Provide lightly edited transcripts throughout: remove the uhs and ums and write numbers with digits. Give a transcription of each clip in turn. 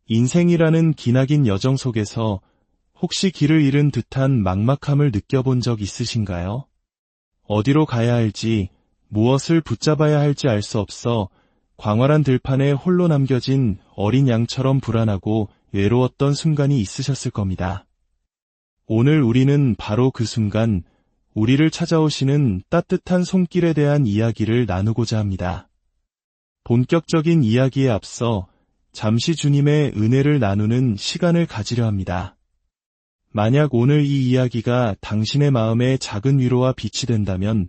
인생이라는 기나긴 여정 속에서 혹시 길을 잃은 듯한 막막함을 느껴본 적 있으신가요? 어디로 가야 할지, 무엇을 붙잡아야 할지 알 수 없어 광활한 들판에 홀로 남겨진 어린 양처럼 불안하고 외로웠던 순간이 있으셨을 겁니다. 오늘 우리는 바로 그 순간, 우리를 찾아오시는 따뜻한 손길에 대한 이야기를 나누고자 합니다. 본격적인 이야기에 앞서 잠시 주님의 은혜를 나누는 시간을 가지려 합니다. 만약 오늘 이 이야기가 당신의 마음에 작은 위로와 빛이 된다면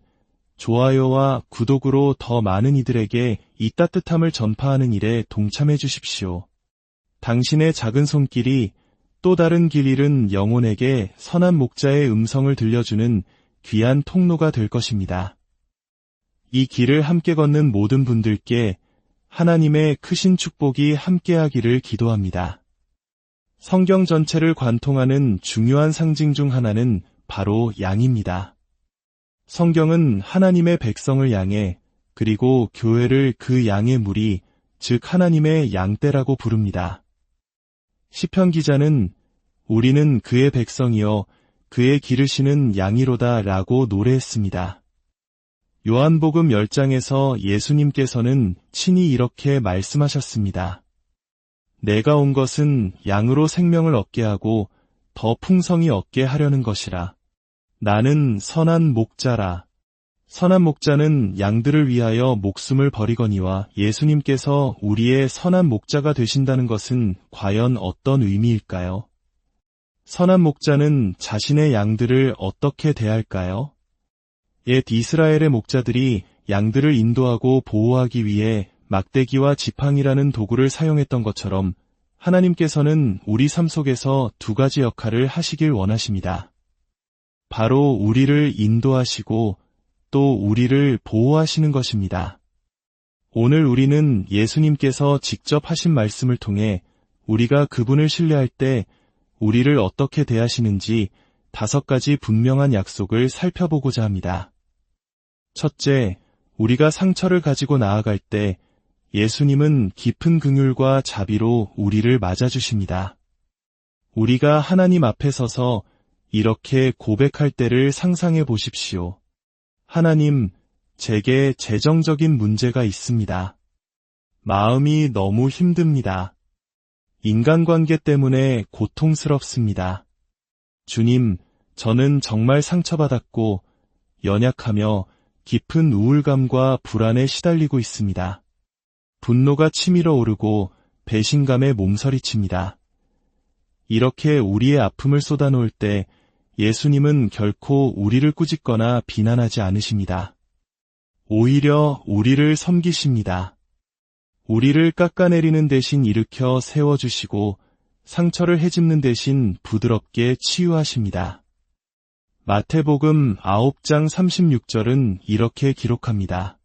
좋아요와 구독으로 더 많은 이들에게 이 따뜻함을 전파하는 일에 동참해 주십시오. 당신의 작은 손길이 또 다른 길 잃은 영혼에게 선한 목자의 음성을 들려주는 귀한 통로가 될 것입니다. 이 길을 함께 걷는 모든 분들께 하나님의 크신 축복이 함께하기를 기도합니다. 성경 전체를 관통하는 중요한 상징 중 하나는 바로 양입니다. 성경은 하나님의 백성을 양해, 그리고 교회를 그 양의 무리, 즉 하나님의 양떼라고 부릅니다. 시편 기자는 우리는 그의 백성이여 그의 기르시는 양이로다 라고 노래했습니다. 요한복음 10장에서 예수님께서는 친히 이렇게 말씀하셨습니다. 내가 온 것은 양으로 생명을 얻게 하고 더 풍성히 얻게 하려는 것이라. 나는 선한 목자라. 선한 목자는 양들을 위하여 목숨을 버리거니와 예수님께서 우리의 선한 목자가 되신다는 것은 과연 어떤 의미일까요? 선한 목자는 자신의 양들을 어떻게 대할까요? 옛 이스라엘의 목자들이 양들을 인도하고 보호하기 위해 막대기와 지팡이라는 도구를 사용했던 것처럼 하나님께서는 우리 삶 속에서 두 가지 역할을 하시길 원하십니다. 바로 우리를 인도하시고 또 우리를 보호하시는 것입니다. 오늘 우리는 예수님께서 직접 하신 말씀을 통해 우리가 그분을 신뢰할 때 우리를 어떻게 대하시는지 5가지 분명한 약속을 살펴보고자 합니다. 첫째, 우리가 상처를 가지고 나아갈 때 예수님은 깊은 긍휼과 자비로 우리를 맞아주십니다. 우리가 하나님 앞에 서서 이렇게 고백할 때를 상상해 보십시오. 하나님, 제게 재정적인 문제가 있습니다. 마음이 너무 힘듭니다. 인간관계 때문에 고통스럽습니다. 주님, 저는 정말 상처받았고 연약하며 깊은 우울감과 불안에 시달리고 있습니다. 분노가 치밀어 오르고 배신감에 몸서리칩니다. 이렇게 우리의 아픔을 쏟아놓을 때 예수님은 결코 우리를 꾸짖거나 비난하지 않으십니다. 오히려 우리를 섬기십니다. 우리를 깎아내리는 대신 일으켜 세워주시고 상처를 헤집는 대신 부드럽게 치유하십니다. 마태복음 9장 36절은 이렇게 기록합니다.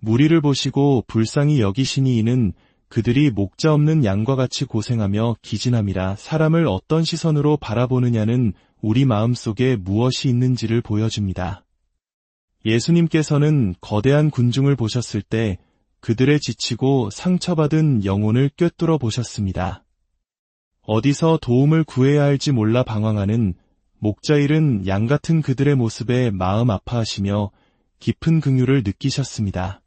무리를 보시고 불쌍히 여기시니 이는 그들이 목자 없는 양과 같이 고생하며 기진함이라. 사람을 어떤 시선으로 바라보느냐는 우리 마음속에 무엇이 있는지를 보여줍니다. 예수님께서는 거대한 군중을 보셨을 때 그들의 지치고 상처받은 영혼을 꿰뚫어 보셨습니다. 어디서 도움을 구해야 할지 몰라 방황하는 목자일은 양 같은 그들의 모습에 마음 아파하시며 깊은 긍휼을 느끼셨습니다.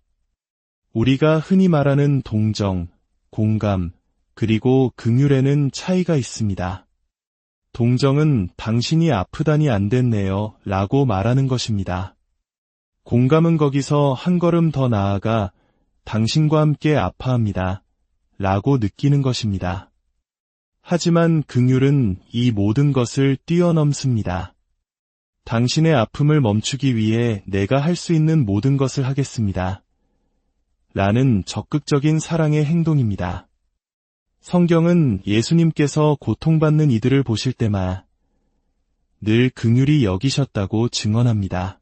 우리가 흔히 말하는 동정, 공감, 그리고 긍휼에는 차이가 있습니다. 동정은 당신이 아프다니 안 됐네요 라고 말하는 것입니다. 공감은 거기서 한 걸음 더 나아가 당신과 함께 아파합니다 라고 느끼는 것입니다. 하지만 긍휼은 이 모든 것을 뛰어넘습니다. 당신의 아픔을 멈추기 위해 내가 할 수 있는 모든 것을 하겠습니다. 라는 적극적인 사랑의 행동입니다. 성경은 예수님께서 고통받는 이들을 보실 때마다 늘 긍휼히 여기셨다고 증언합니다.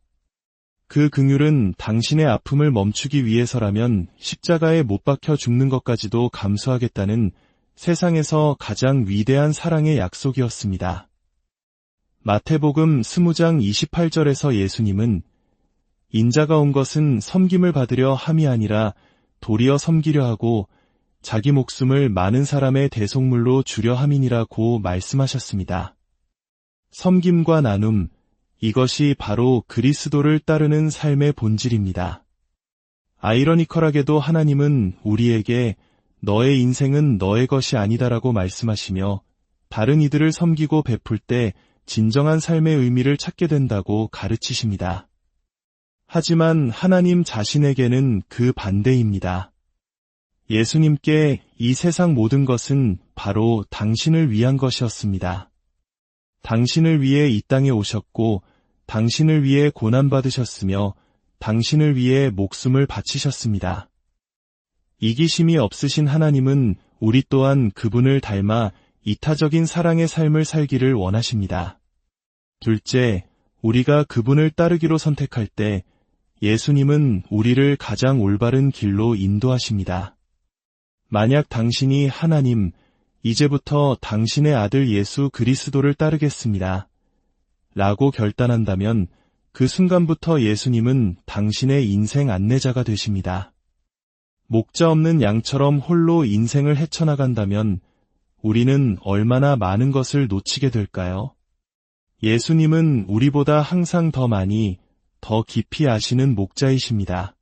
그 긍휼은 당신의 아픔을 멈추기 위해서라면 십자가에 못 박혀 죽는 것까지도 감수하겠다는 세상에서 가장 위대한 사랑의 약속이었습니다. 마태복음 20장 28절에서 예수님은 인자가 온 것은 섬김을 받으려 함이 아니라 도리어 섬기려 하고 자기 목숨을 많은 사람의 대속물로 주려 함이니라고 말씀하셨습니다. 섬김과 나눔, 이것이 바로 그리스도를 따르는 삶의 본질입니다. 아이러니컬하게도 하나님은 우리에게 너의 인생은 너의 것이 아니다라고 말씀하시며 다른 이들을 섬기고 베풀 때 진정한 삶의 의미를 찾게 된다고 가르치십니다. 하지만 하나님 자신에게는 그 반대입니다. 예수님께 이 세상 모든 것은 바로 당신을 위한 것이었습니다. 당신을 위해 이 땅에 오셨고 당신을 위해 고난받으셨으며 당신을 위해 목숨을 바치셨습니다. 이기심이 없으신 하나님은 우리 또한 그분을 닮아 이타적인 사랑의 삶을 살기를 원하십니다. 둘째, 우리가 그분을 따르기로 선택할 때 예수님은 우리를 가장 올바른 길로 인도하십니다. 만약 당신이 하나님, 이제부터 당신의 아들 예수 그리스도를 따르겠습니다. 라고 결단한다면 그 순간부터 예수님은 당신의 인생 안내자가 되십니다. 목자 없는 양처럼 홀로 인생을 헤쳐나간다면 우리는 얼마나 많은 것을 놓치게 될까요? 예수님은 우리보다 항상 더 많이, 더 깊이 아시는 목자이십니다.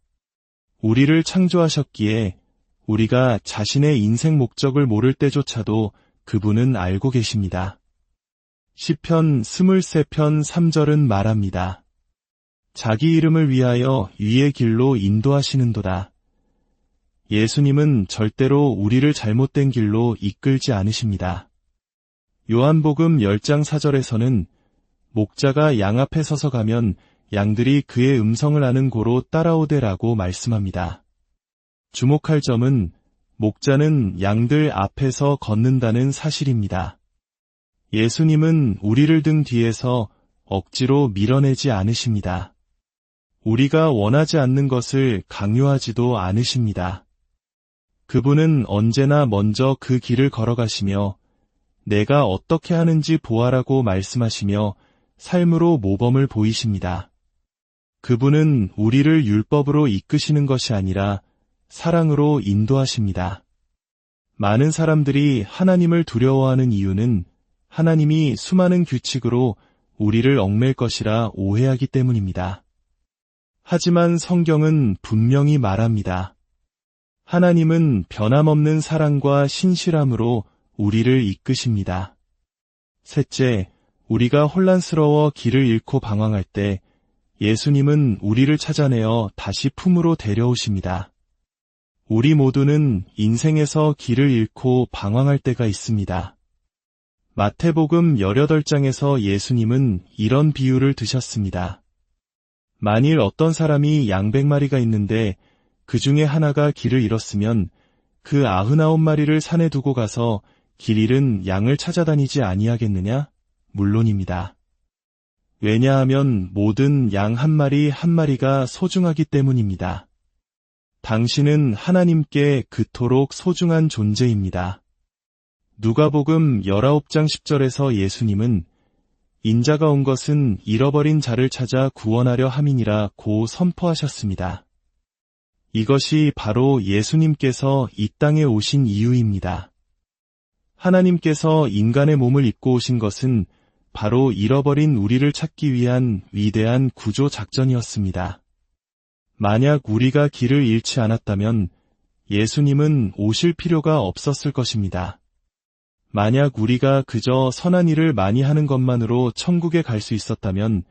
우리를 창조하셨기에 우리가 자신의 인생 목적을 모를 때조차도 그분은 알고 계십니다. 시편 23편 3절은 말합니다. 자기 이름을 위하여 위의 길로 인도하시는도다. 예수님은 절대로 우리를 잘못된 길로 이끌지 않으십니다. 요한복음 10장 4절에서는 목자가 양 앞에 서서 가면 양들이 그의 음성을 아는 고로 따라오되라고 말씀합니다. 주목할 점은 목자는 양들 앞에서 걷는다는 사실입니다. 예수님은 우리를 등 뒤에서 억지로 밀어내지 않으십니다. 우리가 원하지 않는 것을 강요하지도 않으십니다. 그분은 언제나 먼저 그 길을 걸어가시며 내가 어떻게 하는지 보아라고 말씀하시며 삶으로 모범을 보이십니다. 그분은 우리를 율법으로 이끄시는 것이 아니라 사랑으로 인도하십니다. 많은 사람들이 하나님을 두려워하는 이유는 하나님이 수많은 규칙으로 우리를 얽맬 것이라 오해하기 때문입니다. 하지만 성경은 분명히 말합니다. 하나님은 변함없는 사랑과 신실함으로 우리를 이끄십니다. 셋째, 우리가 혼란스러워 길을 잃고 방황할 때 예수님은 우리를 찾아내어 다시 품으로 데려오십니다. 우리 모두는 인생에서 길을 잃고 방황할 때가 있습니다. 마태복음 18장에서 예수님은 이런 비유를 드셨습니다. 만일 어떤 사람이 양 100마리가 있는데 그 중에 하나가 길을 잃었으면 그 99마리를 산에 두고 가서 길 잃은 양을 찾아다니지 아니하겠느냐? 물론입니다. 왜냐하면 모든 양 한 마리 한 마리가 소중하기 때문입니다. 당신은 하나님께 그토록 소중한 존재입니다. 누가복음 19장 10절에서 예수님은 인자가 온 것은 잃어버린 자를 찾아 구원하려 함이니라 고 선포하셨습니다. 이것이 바로 예수님께서 이 땅에 오신 이유입니다. 하나님께서 인간의 몸을 입고 오신 것은 바로 잃어버린 우리를 찾기 위한 위대한 구조 작전이었습니다. 만약 우리가 길을 잃지 않았다면 예수님은 오실 필요가 없었을 것입니다. 만약 우리가 그저 선한 일을 많이 하는 것만으로 천국에 갈 수 있었다면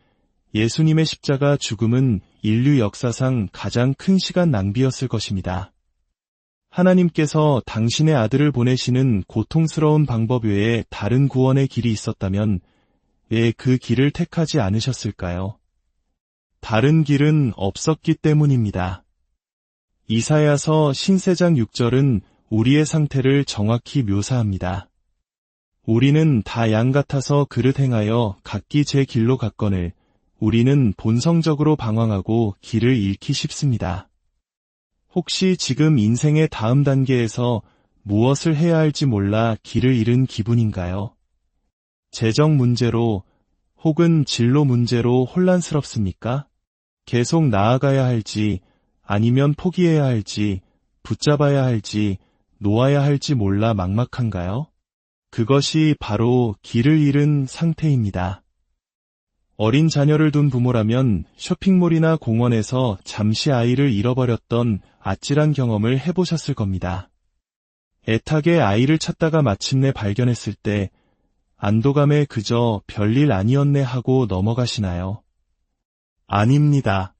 예수님의 십자가 죽음은 인류 역사상 가장 큰 시간 낭비였을 것입니다. 하나님께서 당신의 아들을 보내시는 고통스러운 방법 외에 다른 구원의 길이 있었다면 왜 그 길을 택하지 않으셨을까요? 다른 길은 없었기 때문입니다. 이사야서 신세장 6절은 우리의 상태를 정확히 묘사합니다. 우리는 다 양 같아서 그릇 행하여 각기 제 길로 갔거늘 우리는 본성적으로 방황하고 길을 잃기 쉽습니다. 혹시 지금 인생의 다음 단계에서 무엇을 해야 할지 몰라 길을 잃은 기분인가요? 재정 문제로 혹은 진로 문제로 혼란스럽습니까? 계속 나아가야 할지 아니면 포기해야 할지 붙잡아야 할지 놓아야 할지 몰라 막막한가요? 그것이 바로 길을 잃은 상태입니다. 어린 자녀를 둔 부모라면 쇼핑몰이나 공원에서 잠시 아이를 잃어버렸던 아찔한 경험을 해보셨을 겁니다. 애타게 아이를 찾다가 마침내 발견했을 때 안도감에 그저 별일 아니었네 하고 넘어가시나요? 아닙니다.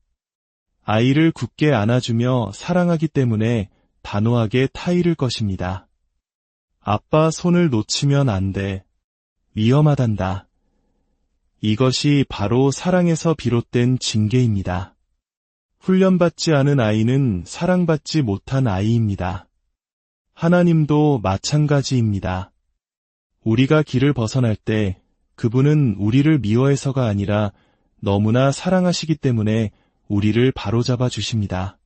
아이를 굳게 안아주며 사랑하기 때문에 단호하게 타이를 것입니다. 아빠 손을 놓치면 안 돼. 위험하단다. 이것이 바로 사랑에서 비롯된 징계입니다. 훈련받지 않은 아이는 사랑받지 못한 아이입니다. 하나님도 마찬가지입니다. 우리가 길을 벗어날 때 그분은 우리를 미워해서가 아니라 너무나 사랑하시기 때문에 우리를 바로잡아 주십니다.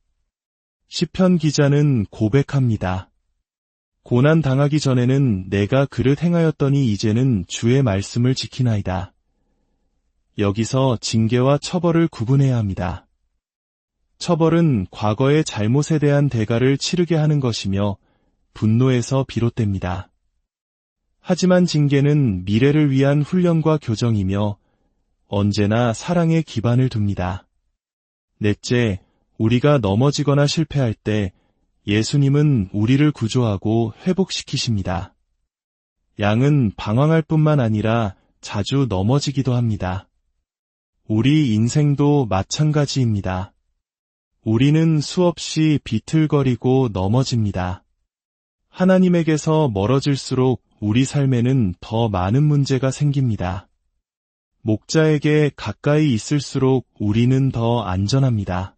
시편 기자는 고백합니다. 고난 당하기 전에는 내가 그릇 행하였더니 이제는 주의 말씀을 지키나이다. 여기서 징계와 처벌을 구분해야 합니다. 처벌은 과거의 잘못에 대한 대가를 치르게 하는 것이며 분노에서 비롯됩니다. 하지만 징계는 미래를 위한 훈련과 교정이며 언제나 사랑에 기반을 둡니다. 넷째, 우리가 넘어지거나 실패할 때 예수님은 우리를 구조하고 회복시키십니다. 양은 방황할 뿐만 아니라 자주 넘어지기도 합니다. 우리 인생도 마찬가지입니다. 우리는 수없이 비틀거리고 넘어집니다. 하나님에게서 멀어질수록 우리 삶에는 더 많은 문제가 생깁니다. 목자에게 가까이 있을수록 우리는 더 안전합니다.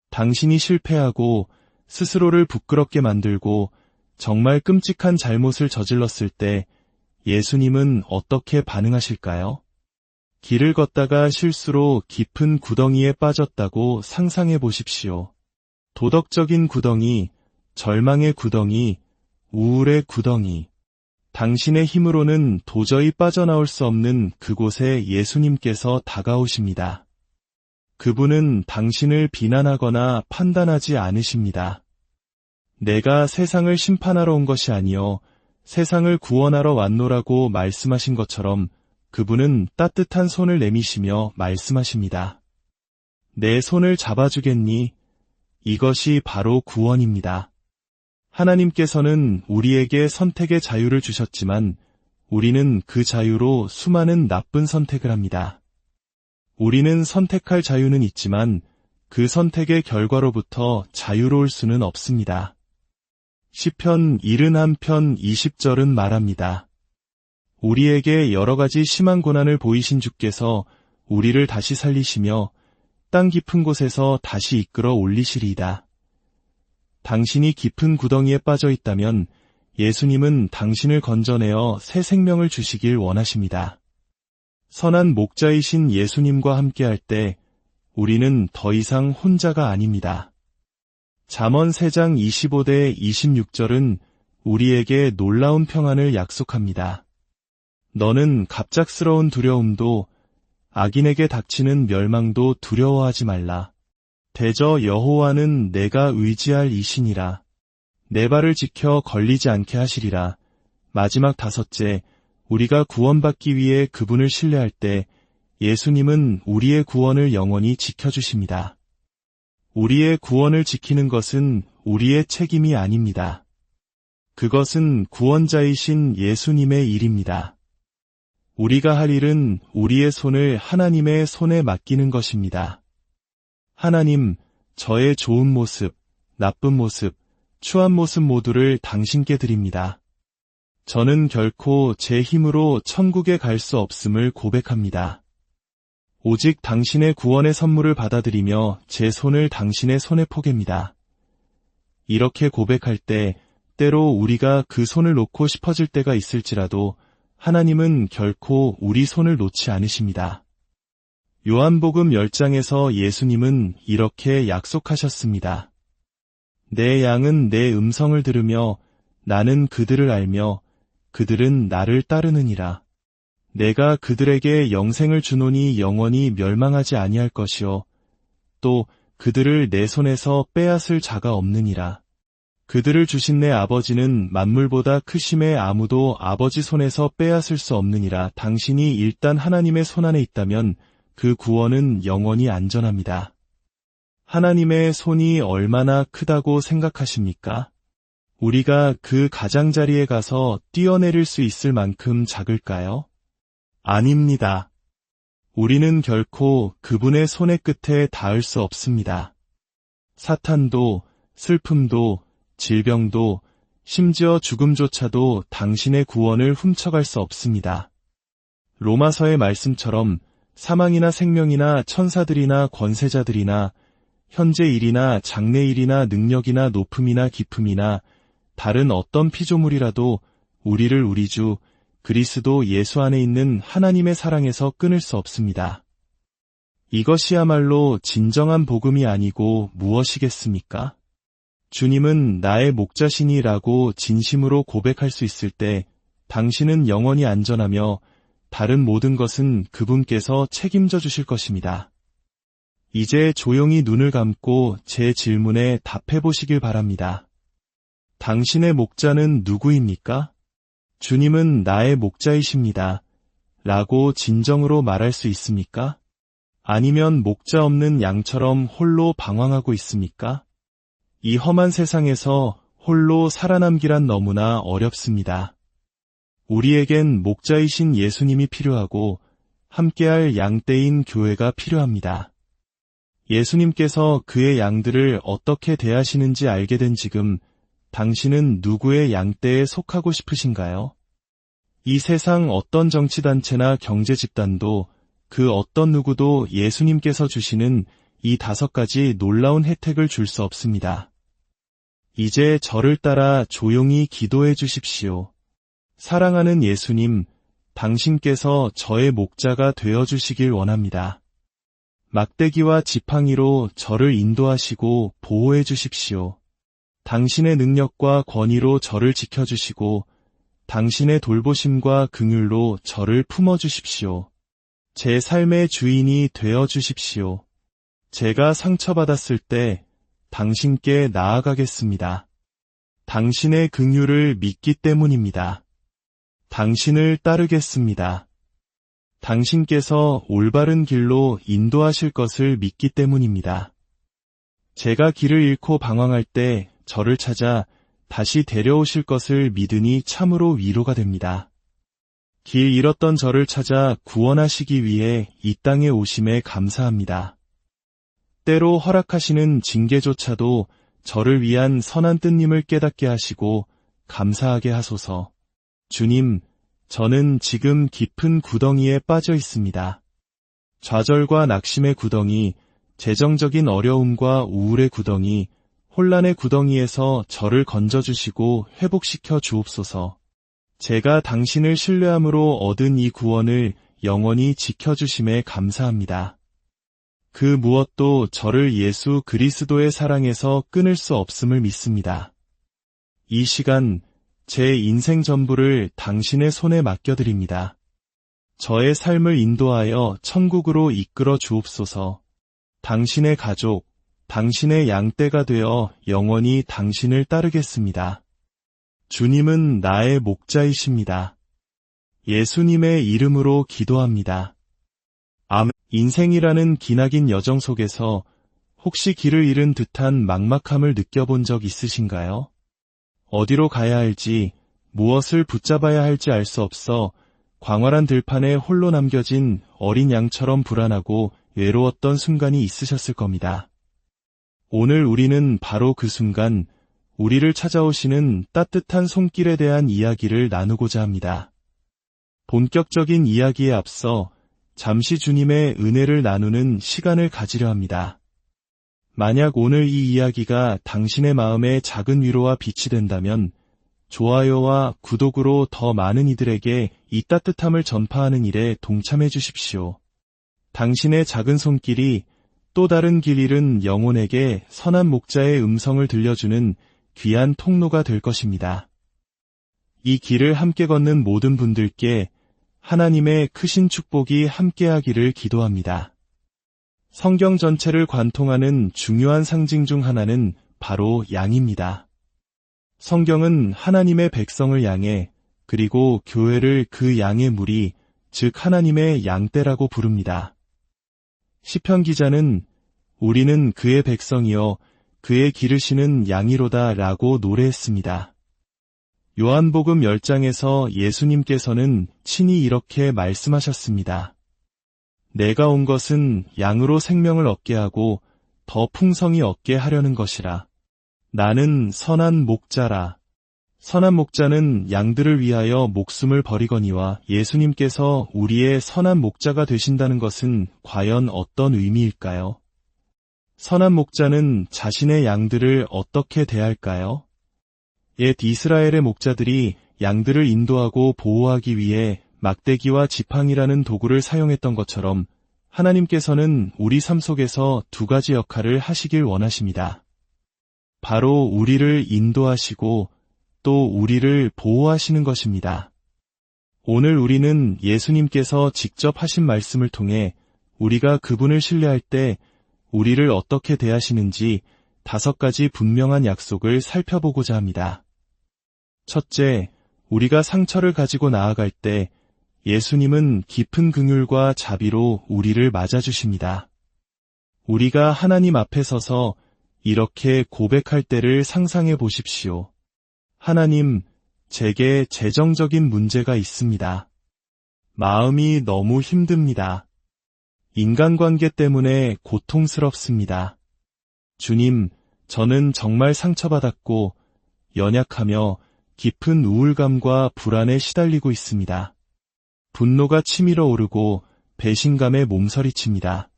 당신이 실패하고 스스로를 부끄럽게 만들고 정말 끔찍한 잘못을 저질렀을 때 예수님은 어떻게 반응하실까요? 길을 걷다가 실수로 깊은 구덩이에 빠졌다고 상상해 보십시오. 도덕적인 구덩이, 절망의 구덩이, 우울의 구덩이. 당신의 힘으로는 도저히 빠져나올 수 없는 그곳에 예수님께서 다가오십니다. 그분은 당신을 비난하거나 판단하지 않으십니다. 내가 세상을 심판하러 온 것이 아니요 세상을 구원하러 왔노라고 말씀하신 것처럼 그분은 따뜻한 손을 내미시며 말씀하십니다. 내 손을 잡아주겠니? 이것이 바로 구원입니다. 하나님께서는 우리에게 선택의 자유를 주셨지만 우리는 그 자유로 수많은 나쁜 선택을 합니다. 우리는 선택할 자유는 있지만 그 선택의 결과로부터 자유로울 수는 없습니다. 시편 71편 20절은 말합니다. 우리에게 여러 가지 심한 고난을 보이신 주께서 우리를 다시 살리시며 땅 깊은 곳에서 다시 이끌어 올리시리이다. 당신이 깊은 구덩이에 빠져 있다면 예수님은 당신을 건져내어 새 생명을 주시길 원하십니다. 선한 목자이신 예수님과 함께할 때 우리는 더 이상 혼자가 아닙니다. 잠언 3장 25대 26절은 우리에게 놀라운 평안을 약속합니다. 너는 갑작스러운 두려움도 악인에게 닥치는 멸망도 두려워하지 말라. 대저 여호와는 내가 의지할 이시니라. 내 발을 지켜 걸리지 않게 하시리라. 마지막 5째, 우리가 구원받기 위해 그분을 신뢰할 때 예수님은 우리의 구원을 영원히 지켜주십니다. 우리의 구원을 지키는 것은 우리의 책임이 아닙니다. 그것은 구원자이신 예수님의 일입니다. 우리가 할 일은 우리의 손을 하나님의 손에 맡기는 것입니다. 하나님, 저의 좋은 모습, 나쁜 모습, 추한 모습 모두를 당신께 드립니다. 저는 결코 제 힘으로 천국에 갈 수 없음을 고백합니다. 오직 당신의 구원의 선물을 받아들이며 제 손을 당신의 손에 포갭니다. 이렇게 고백할 때 때로 우리가 그 손을 놓고 싶어질 때가 있을지라도 하나님은 결코 우리 손을 놓지 않으십니다. 요한복음 10장에서 예수님은 이렇게 약속하셨습니다. 내 양은 내 음성을 들으며 나는 그들을 알며 그들은 나를 따르느니라. 내가 그들에게 영생을 주노니 영원히 멸망하지 아니할 것이요 또 그들을 내 손에서 빼앗을 자가 없느니라. 그들을 주신 내 아버지는 만물보다 크심에 아무도 아버지 손에서 빼앗을 수 없느니라. 당신이 일단 하나님의 손안에 있다면 그 구원은 영원히 안전합니다. 하나님의 손이 얼마나 크다고 생각하십니까? 우리가 그 가장자리에 가서 뛰어내릴 수 있을 만큼 작을까요? 아닙니다. 우리는 결코 그분의 손의 끝에 닿을 수 없습니다. 사탄도, 슬픔도, 질병도, 심지어 죽음조차도 당신의 구원을 훔쳐갈 수 없습니다. 로마서의 말씀처럼 사망이나 생명이나 천사들이나 권세자들이나 현재 일이나 장래 일이나 능력이나 높음이나 깊음이나 다른 어떤 피조물이라도 우리를 우리 주 그리스도 예수 안에 있는 하나님의 사랑에서 끊을 수 없습니다. 이것이야말로 진정한 복음이 아니고 무엇이겠습니까? 주님은 나의 목자시니라고 진심으로 고백할 수 있을 때 당신은 영원히 안전하며 다른 모든 것은 그분께서 책임져 주실 것입니다. 이제 조용히 눈을 감고 제 질문에 답해 보시길 바랍니다. 당신의 목자는 누구입니까? 주님은 나의 목자이십니다. 라고 진정으로 말할 수 있습니까? 아니면 목자 없는 양처럼 홀로 방황하고 있습니까? 이 험한 세상에서 홀로 살아남기란 너무나 어렵습니다. 우리에겐 목자이신 예수님이 필요하고 함께할 양떼인 교회가 필요합니다. 예수님께서 그의 양들을 어떻게 대하시는지 알게 된 지금 당신은 누구의 양떼에 속하고 싶으신가요? 이 세상 어떤 정치단체나 경제집단도 그 어떤 누구도 예수님께서 주시는 이 5가지 놀라운 혜택을 줄 수 없습니다. 이제 저를 따라 조용히 기도해 주십시오. 사랑하는 예수님, 당신께서 저의 목자가 되어 주시길 원합니다. 막대기와 지팡이로 저를 인도하시고 보호해 주십시오. 당신의 능력과 권위로 저를 지켜주시고 당신의 돌보심과 긍휼로 저를 품어주십시오. 제 삶의 주인이 되어 주십시오. 제가 상처받았을 때 당신께 나아가겠습니다. 당신의 긍휼을 믿기 때문입니다. 당신을 따르겠습니다. 당신께서 올바른 길로 인도하실 것을 믿기 때문입니다. 제가 길을 잃고 방황할 때 저를 찾아 다시 데려오실 것을 믿으니 참으로 위로가 됩니다. 길 잃었던 저를 찾아 구원하시기 위해 이 땅에 오심에 감사합니다. 때로 허락하시는 징계조차도 저를 위한 선한 뜻님을 깨닫게 하시고 감사하게 하소서. 주님, 저는 지금 깊은 구덩이에 빠져 있습니다. 좌절과 낙심의 구덩이, 재정적인 어려움과 우울의 구덩이, 혼란의 구덩이에서 저를 건져주시고 회복시켜 주옵소서. 제가 당신을 신뢰함으로 얻은 이 구원을 영원히 지켜주심에 감사합니다. 그 무엇도 저를 예수 그리스도의 사랑에서 끊을 수 없음을 믿습니다. 이 시간 제 인생 전부를 당신의 손에 맡겨드립니다. 저의 삶을 인도하여 천국으로 이끌어 주옵소서. 당신의 가족, 당신의 양떼가 되어 영원히 당신을 따르겠습니다. 주님은 나의 목자이십니다. 예수님의 이름으로 기도합니다. 아멘. 인생이라는 기나긴 여정 속에서 혹시 길을 잃은 듯한 막막함을 느껴본 적 있으신가요? 어디로 가야 할지, 무엇을 붙잡아야 할지 알 수 없어 광활한 들판에 홀로 남겨진 어린 양처럼 불안하고 외로웠던 순간이 있으셨을 겁니다. 오늘 우리는 바로 그 순간, 우리를 찾아오시는 따뜻한 손길에 대한 이야기를 나누고자 합니다. 본격적인 이야기에 앞서 잠시 주님의 은혜를 나누는 시간을 가지려 합니다. 만약 오늘 이 이야기가 당신의 마음에 작은 위로와 빛이 된다면 좋아요와 구독으로 더 많은 이들에게 이 따뜻함을 전파하는 일에 동참해 주십시오. 당신의 작은 손길이 또 다른 길 잃은 영혼에게 선한 목자의 음성을 들려주는 귀한 통로가 될 것입니다. 이 길을 함께 걷는 모든 분들께 하나님의 크신 축복이 함께하기를 기도합니다. 성경 전체를 관통하는 중요한 상징 중 하나는 바로 양입니다. 성경은 하나님의 백성을 향해 그리고 교회를 그 양의 무리, 즉 하나님의 양떼라고 부릅니다. 시편 기자는 우리는 그의 백성이요 그의 기르시는 양이로다 라고 노래했습니다. 요한복음 10장에서 예수님께서는 친히 이렇게 말씀하셨습니다. 내가 온 것은 양으로 생명을 얻게 하고 더 풍성히 얻게 하려는 것이라. 나는 선한 목자라. 선한 목자는 양들을 위하여 목숨을 버리거니와 예수님께서 우리의 선한 목자가 되신다는 것은 과연 어떤 의미일까요? 선한 목자는 자신의 양들을 어떻게 대할까요? 옛 이스라엘의 목자들이 양들을 인도하고 보호하기 위해 막대기와 지팡이라는 도구를 사용했던 것처럼 하나님께서는 우리 삶 속에서 두 가지 역할을 하시길 원하십니다. 바로 우리를 인도하시고 또 우리를 보호하시는 것입니다. 오늘 우리는 예수님께서 직접 하신 말씀을 통해 우리가 그분을 신뢰할 때 우리를 어떻게 대하시는지 5가지 분명한 약속을 살펴보고자 합니다. 첫째, 우리가 상처를 가지고 나아갈 때 예수님은 깊은 긍휼과 자비로 우리를 맞아주십니다. 우리가 하나님 앞에 서서 이렇게 고백할 때를 상상해 보십시오. 하나님, 제게 재정적인 문제가 있습니다. 마음이 너무 힘듭니다. 인간관계 때문에 고통스럽습니다. 주님, 저는 정말 상처받았고 연약하며 깊은 우울감과 불안에 시달리고 있습니다. 분노가 치밀어 오르고 배신감에 몸서리칩니다.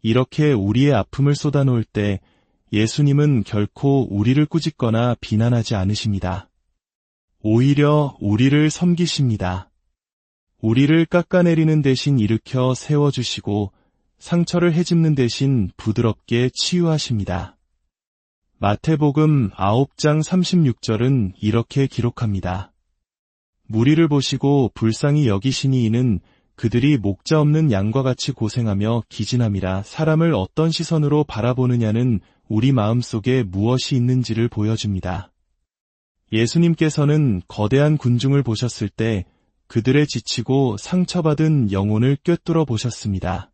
이렇게 우리의 아픔을 쏟아놓을 때 예수님은 결코 우리를 꾸짖거나 비난하지 않으십니다. 오히려 우리를 섬기십니다. 우리를 깎아내리는 대신 일으켜 세워주시고 상처를 헤집는 대신 부드럽게 치유하십니다. 마태복음 9장 36절은 이렇게 기록합니다. 무리를 보시고 불쌍히 여기시니 이는 그들이 목자 없는 양과 같이 고생하며 기진함이라. 사람을 어떤 시선으로 바라보느냐는 우리 마음속에 무엇이 있는지를 보여줍니다. 예수님께서는 거대한 군중을 보셨을 때 그들의 지치고 상처받은 영혼을 꿰뚫어 보셨습니다.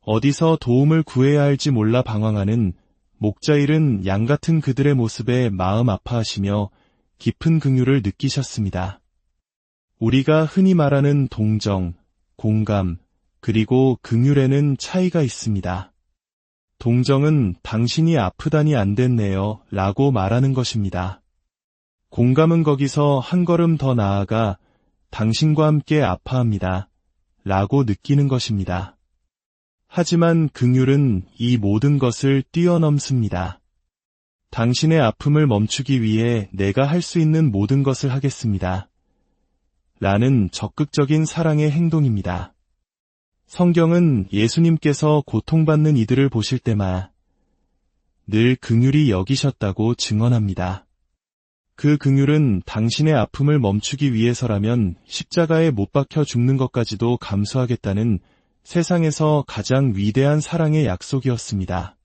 어디서 도움을 구해야 할지 몰라 방황하는 목자일은 양 같은 그들의 모습에 마음 아파하시며 깊은 긍휼을 느끼셨습니다. 우리가 흔히 말하는 동정, 공감, 그리고 긍휼에는 차이가 있습니다. 동정은 당신이 아프다니 안 됐네요 라고 말하는 것입니다. 공감은 거기서 한 걸음 더 나아가 당신과 함께 아파합니다 라고 느끼는 것입니다. 하지만 긍휼은 이 모든 것을 뛰어넘습니다. 당신의 아픔을 멈추기 위해 내가 할 수 있는 모든 것을 하겠습니다. 라는 적극적인 사랑의 행동입니다. 성경은 예수님께서 고통받는 이들을 보실 때마다 늘 긍휼히 여기셨다고 증언합니다. 그 긍휼은 당신의 아픔을 멈추기 위해서라면 십자가에 못 박혀 죽는 것까지도 감수하겠다는 세상에서 가장 위대한 사랑의 약속이었습니다.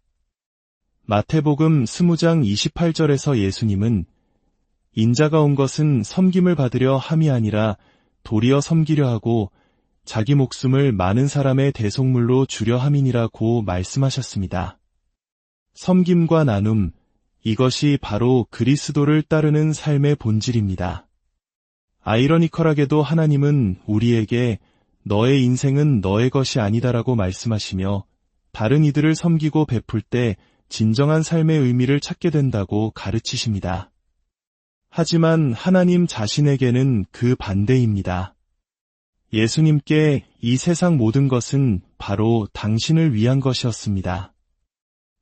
마태복음 20장 28절에서 예수님은 인자가 온 것은 섬김을 받으려 함이 아니라 도리어 섬기려 하고 자기 목숨을 많은 사람의 대속물로 주려 함이니라고 말씀하셨습니다. 섬김과 나눔, 이것이 바로 그리스도를 따르는 삶의 본질입니다. 아이러니컬하게도 하나님은 우리에게 너의 인생은 너의 것이 아니다라고 말씀하시며 다른 이들을 섬기고 베풀 때 진정한 삶의 의미를 찾게 된다고 가르치십니다. 하지만 하나님 자신에게는 그 반대입니다. 예수님께 이 세상 모든 것은 바로 당신을 위한 것이었습니다.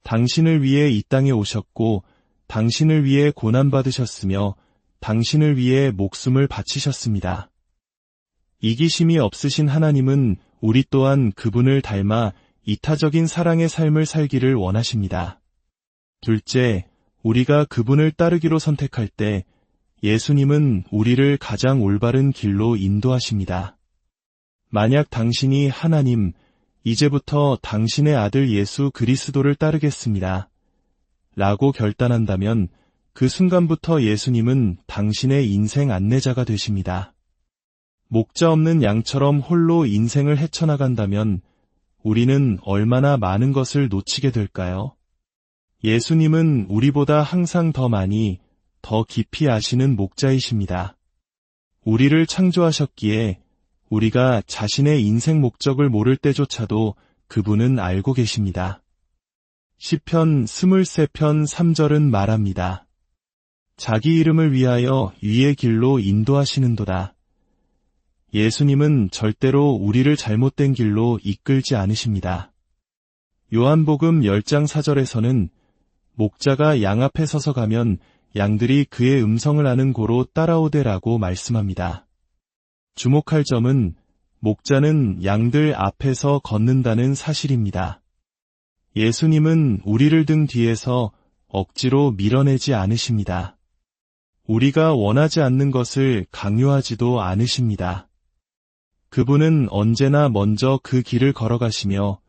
당신을 위해 이 땅에 오셨고 당신을 위해 고난받으셨으며 당신을 위해 목숨을 바치셨습니다. 이기심이 없으신 하나님은 우리 또한 그분을 닮아 이타적인 사랑의 삶을 살기를 원하십니다. 둘째, 우리가 그분을 따르기로 선택할 때 예수님은 우리를 가장 올바른 길로 인도하십니다. 만약 당신이 하나님, 이제부터 당신의 아들 예수 그리스도를 따르겠습니다. 라고 결단한다면 그 순간부터 예수님은 당신의 인생 안내자가 되십니다. 목자 없는 양처럼 홀로 인생을 헤쳐나간다면 우리는 얼마나 많은 것을 놓치게 될까요? 예수님은 우리보다 항상 더 많이, 더 깊이 아시는 목자이십니다. 우리를 창조하셨기에 우리가 자신의 인생 목적을 모를 때조차도 그분은 알고 계십니다. 시편 23편 3절은 말합니다. 자기 이름을 위하여 위의 길로 인도하시는도다. 예수님은 절대로 우리를 잘못된 길로 이끌지 않으십니다. 요한복음 10장 4절에서는 목자가 양 앞에 서서 가면 양들이 그의 음성을 아는 고로 따라오되라고 말씀합니다. 주목할 점은 목자는 양들 앞에서 걷는다는 사실입니다. 예수님은 우리를 등 뒤에서 억지로 밀어내지 않으십니다. 우리가 원하지 않는 것을 강요하지도 않으십니다. 그분은 언제나 먼저 그 길을 걸어가시며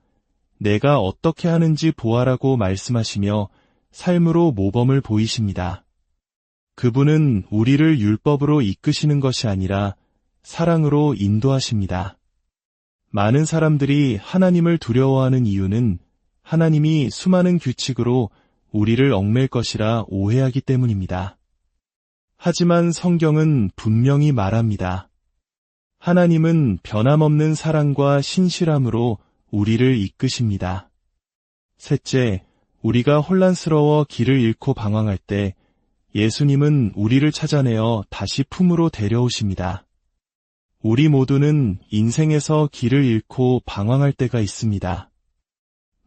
내가 어떻게 하는지 보아라고 말씀하시며 삶으로 모범을 보이십니다. 그분은 우리를 율법으로 이끄시는 것이 아니라 사랑으로 인도하십니다. 많은 사람들이 하나님을 두려워하는 이유는 하나님이 수많은 규칙으로 우리를 얽맬 것이라 오해하기 때문입니다. 하지만 성경은 분명히 말합니다. 하나님은 변함없는 사랑과 신실함으로 우리를 이끄십니다. 셋째, 우리가 혼란스러워 길을 잃고 방황할 때 예수님은 우리를 찾아내어 다시 품으로 데려오십니다. 우리 모두는 인생에서 길을 잃고 방황할 때가 있습니다.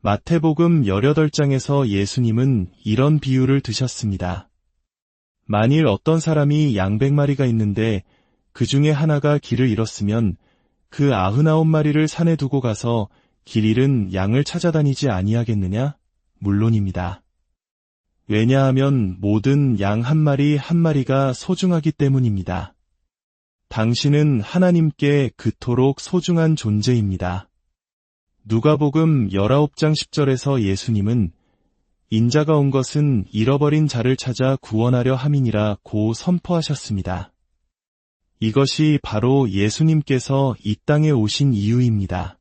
마태복음 18장에서 예수님은 이런 비유를 드셨습니다. 만일 어떤 사람이 양 100마리가 있는데 그 중에 하나가 길을 잃었으면 그 99마리를 산에 두고 가서 길 잃은 양을 찾아다니지 아니하겠느냐? 물론입니다. 왜냐하면 모든 양 한 마리 한 마리가 소중하기 때문입니다. 당신은 하나님께 그토록 소중한 존재입니다. 누가복음 19장 10절에서 예수님은 인자가 온 것은 잃어버린 자를 찾아 구원하려 함이니라 고 선포하셨습니다. 이것이 바로 예수님께서 이 땅에 오신 이유입니다.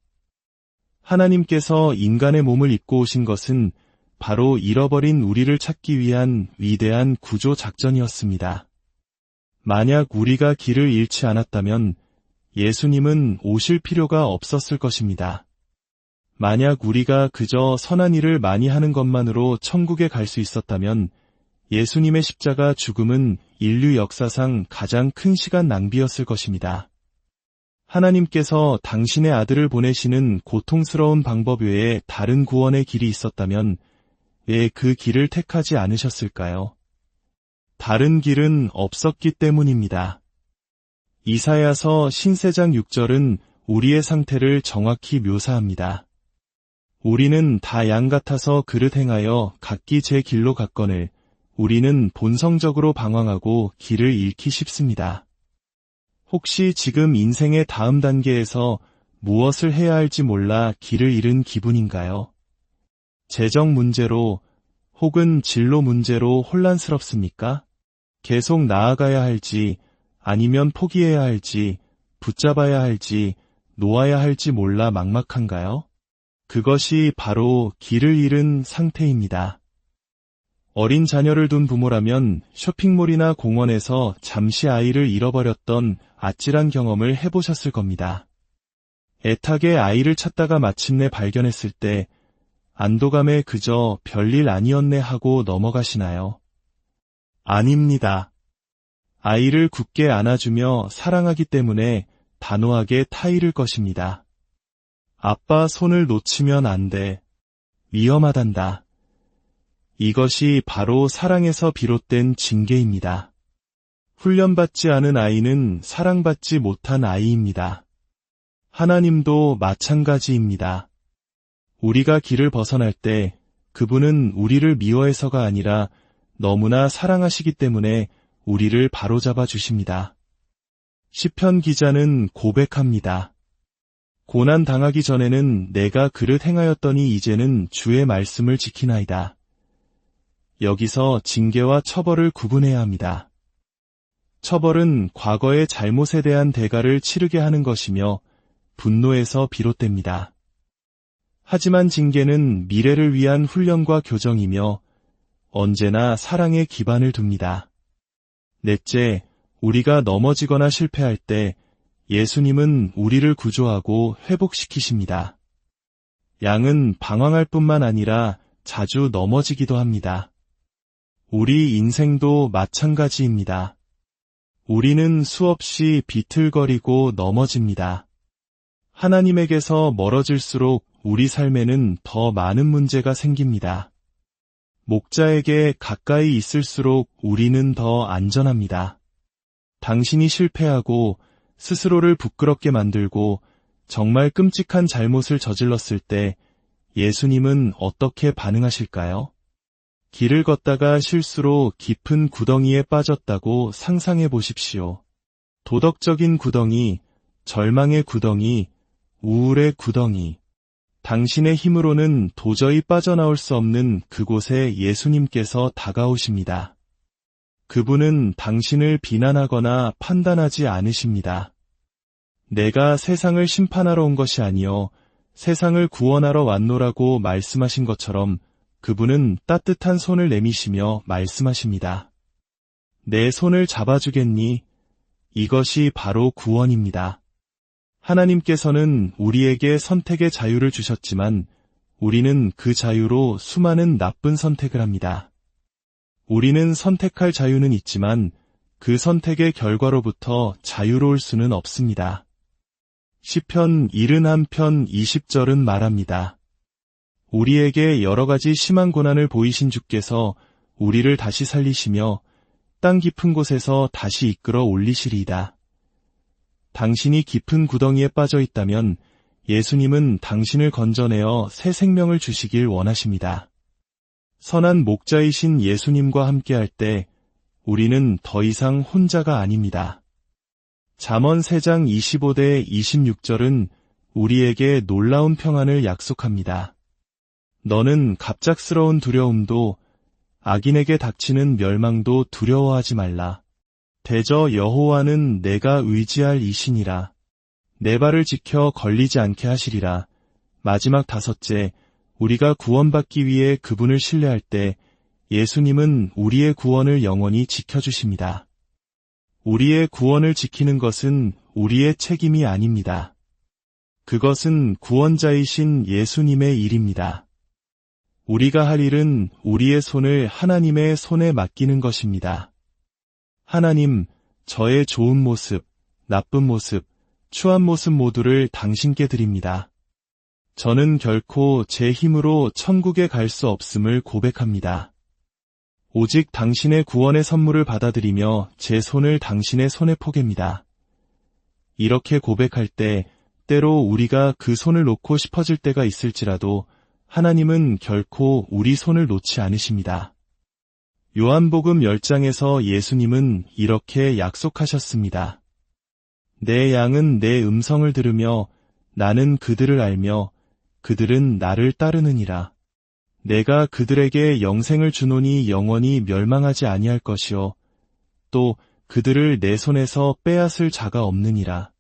하나님께서 인간의 몸을 입고 오신 것은 바로 잃어버린 우리를 찾기 위한 위대한 구조 작전이었습니다. 만약 우리가 길을 잃지 않았다면 예수님은 오실 필요가 없었을 것입니다. 만약 우리가 그저 선한 일을 많이 하는 것만으로 천국에 갈 수 있었다면 예수님의 십자가 죽음은 인류 역사상 가장 큰 시간 낭비였을 것입니다. 하나님께서 당신의 아들을 보내시는 고통스러운 방법 외에 다른 구원의 길이 있었다면 왜 그 길을 택하지 않으셨을까요? 다른 길은 없었기 때문입니다. 이사야서 신세장 6절은 우리의 상태를 정확히 묘사합니다. 우리는 다 양 같아서 그릇 행하여 각기 제 길로 갔거늘 우리는 본성적으로 방황하고 길을 잃기 쉽습니다. 혹시 지금 인생의 다음 단계에서 무엇을 해야 할지 몰라 길을 잃은 기분인가요? 재정 문제로 혹은 진로 문제로 혼란스럽습니까? 계속 나아가야 할지 아니면 포기해야 할지 붙잡아야 할지 놓아야 할지 몰라 막막한가요? 그것이 바로 길을 잃은 상태입니다. 어린 자녀를 둔 부모라면 쇼핑몰이나 공원에서 잠시 아이를 잃어버렸던 아찔한 경험을 해보셨을 겁니다. 애타게 아이를 찾다가 마침내 발견했을 때 안도감에 그저 별일 아니었네 하고 넘어가시나요? 아닙니다. 아이를 굳게 안아주며 사랑하기 때문에 단호하게 타이를 것입니다. 아빠 손을 놓치면 안 돼. 위험하단다. 이것이 바로 사랑에서 비롯된 징계입니다. 훈련받지 않은 아이는 사랑받지 못한 아이입니다. 하나님도 마찬가지입니다. 우리가 길을 벗어날 때 그분은 우리를 미워해서가 아니라 너무나 사랑하시기 때문에 우리를 바로잡아 주십니다. 시편 기자는 고백합니다. 고난 당하기 전에는 내가 그릇 행하였더니 이제는 주의 말씀을 지키나이다. 여기서 징계와 처벌을 구분해야 합니다. 처벌은 과거의 잘못에 대한 대가를 치르게 하는 것이며 분노에서 비롯됩니다. 하지만 징계는 미래를 위한 훈련과 교정이며 언제나 사랑에 기반을 둡니다. 넷째, 우리가 넘어지거나 실패할 때 예수님은 우리를 구조하고 회복시키십니다. 양은 방황할 뿐만 아니라 자주 넘어지기도 합니다. 우리 인생도 마찬가지입니다. 우리는 수없이 비틀거리고 넘어집니다. 하나님에게서 멀어질수록 우리 삶에는 더 많은 문제가 생깁니다. 목자에게 가까이 있을수록 우리는 더 안전합니다. 당신이 실패하고 스스로를 부끄럽게 만들고 정말 끔찍한 잘못을 저질렀을 때 예수님은 어떻게 반응하실까요? 길을 걷다가 실수로 깊은 구덩이에 빠졌다고 상상해 보십시오. 도덕적인 구덩이, 절망의 구덩이, 우울의 구덩이. 당신의 힘으로는 도저히 빠져나올 수 없는 그곳에 예수님께서 다가오십니다. 그분은 당신을 비난하거나 판단하지 않으십니다. 내가 세상을 심판하러 온 것이 아니요 세상을 구원하러 왔노라고 말씀하신 것처럼 그분은 따뜻한 손을 내미시며 말씀하십니다. 내 손을 잡아주겠니? 이것이 바로 구원입니다. 하나님께서는 우리에게 선택의 자유를 주셨지만 우리는 그 자유로 수많은 나쁜 선택을 합니다. 우리는 선택할 자유는 있지만 그 선택의 결과로부터 자유로울 수는 없습니다. 시편 71편 20절은 말합니다. 우리에게 여러 가지 심한 고난을 보이신 주께서 우리를 다시 살리시며 땅 깊은 곳에서 다시 이끌어 올리시리이다. 당신이 깊은 구덩이에 빠져 있다면 예수님은 당신을 건져내어 새 생명을 주시길 원하십니다. 선한 목자이신 예수님과 함께할 때 우리는 더 이상 혼자가 아닙니다. 잠언 3장 25대 26절은 우리에게 놀라운 평안을 약속합니다. 너는 갑작스러운 두려움도 악인에게 닥치는 멸망도 두려워하지 말라. 대저 여호와는 내가 의지할 이시니라. 내 발을 지켜 걸리지 않게 하시리라. 마지막 5째, 우리가 구원받기 위해 그분을 신뢰할 때 예수님은 우리의 구원을 영원히 지켜주십니다. 우리의 구원을 지키는 것은 우리의 책임이 아닙니다. 그것은 구원자이신 예수님의 일입니다. 우리가 할 일은 우리의 손을 하나님의 손에 맡기는 것입니다. 하나님, 저의 좋은 모습, 나쁜 모습, 추한 모습 모두를 당신께 드립니다. 저는 결코 제 힘으로 천국에 갈 수 없음을 고백합니다. 오직 당신의 구원의 선물을 받아들이며 제 손을 당신의 손에 포갭니다. 이렇게 고백할 때 때로 우리가 그 손을 놓고 싶어질 때가 있을지라도 하나님은 결코 우리 손을 놓지 않으십니다. 요한복음 10장에서 예수님은 이렇게 약속하셨습니다. 내 양은 내 음성을 들으며 나는 그들을 알며 그들은 나를 따르느니라. 내가 그들에게 영생을 주노니 영원히 멸망하지 아니할 것이요 또 그들을 내 손에서 빼앗을 자가 없느니라.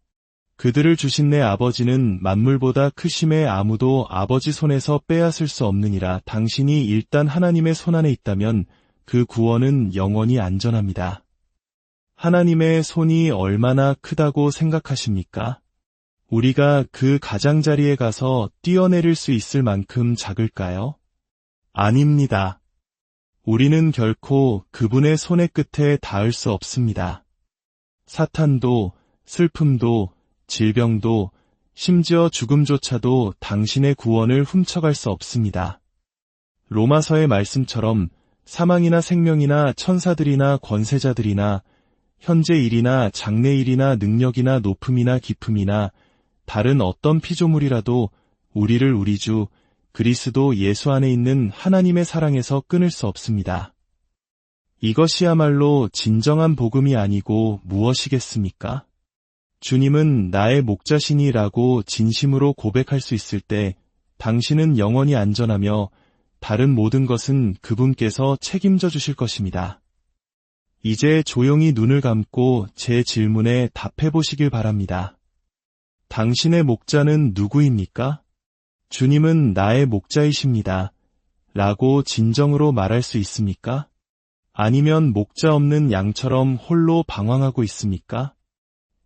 그들을 주신 내 아버지는 만물보다 크심에 아무도 아버지 손에서 빼앗을 수 없느니라. 당신이 일단 하나님의 손 안에 있다면 그 구원은 영원히 안전합니다. 하나님의 손이 얼마나 크다고 생각하십니까? 우리가 그 가장자리에 가서 뛰어내릴 수 있을 만큼 작을까요? 아닙니다. 우리는 결코 그분의 손의 끝에 닿을 수 없습니다. 사탄도, 슬픔도, 질병도, 심지어 죽음조차도 당신의 구원을 훔쳐갈 수 없습니다. 로마서의 말씀처럼 사망이나 생명이나 천사들이나 권세자들이나 현재 일이나 장래 일이나 능력이나 높음이나 깊음이나 다른 어떤 피조물이라도 우리를 우리 주 그리스도 예수 안에 있는 하나님의 사랑에서 끊을 수 없습니다. 이것이야말로 진정한 복음이 아니고 무엇이겠습니까? 주님은 나의 목자시니라고 진심으로 고백할 수 있을 때 당신은 영원히 안전하며 다른 모든 것은 그분께서 책임져 주실 것입니다. 이제 조용히 눈을 감고 제 질문에 답해 보시길 바랍니다. 당신의 목자는 누구입니까? 주님은 나의 목자이십니다. 라고 진정으로 말할 수 있습니까? 아니면 목자 없는 양처럼 홀로 방황하고 있습니까?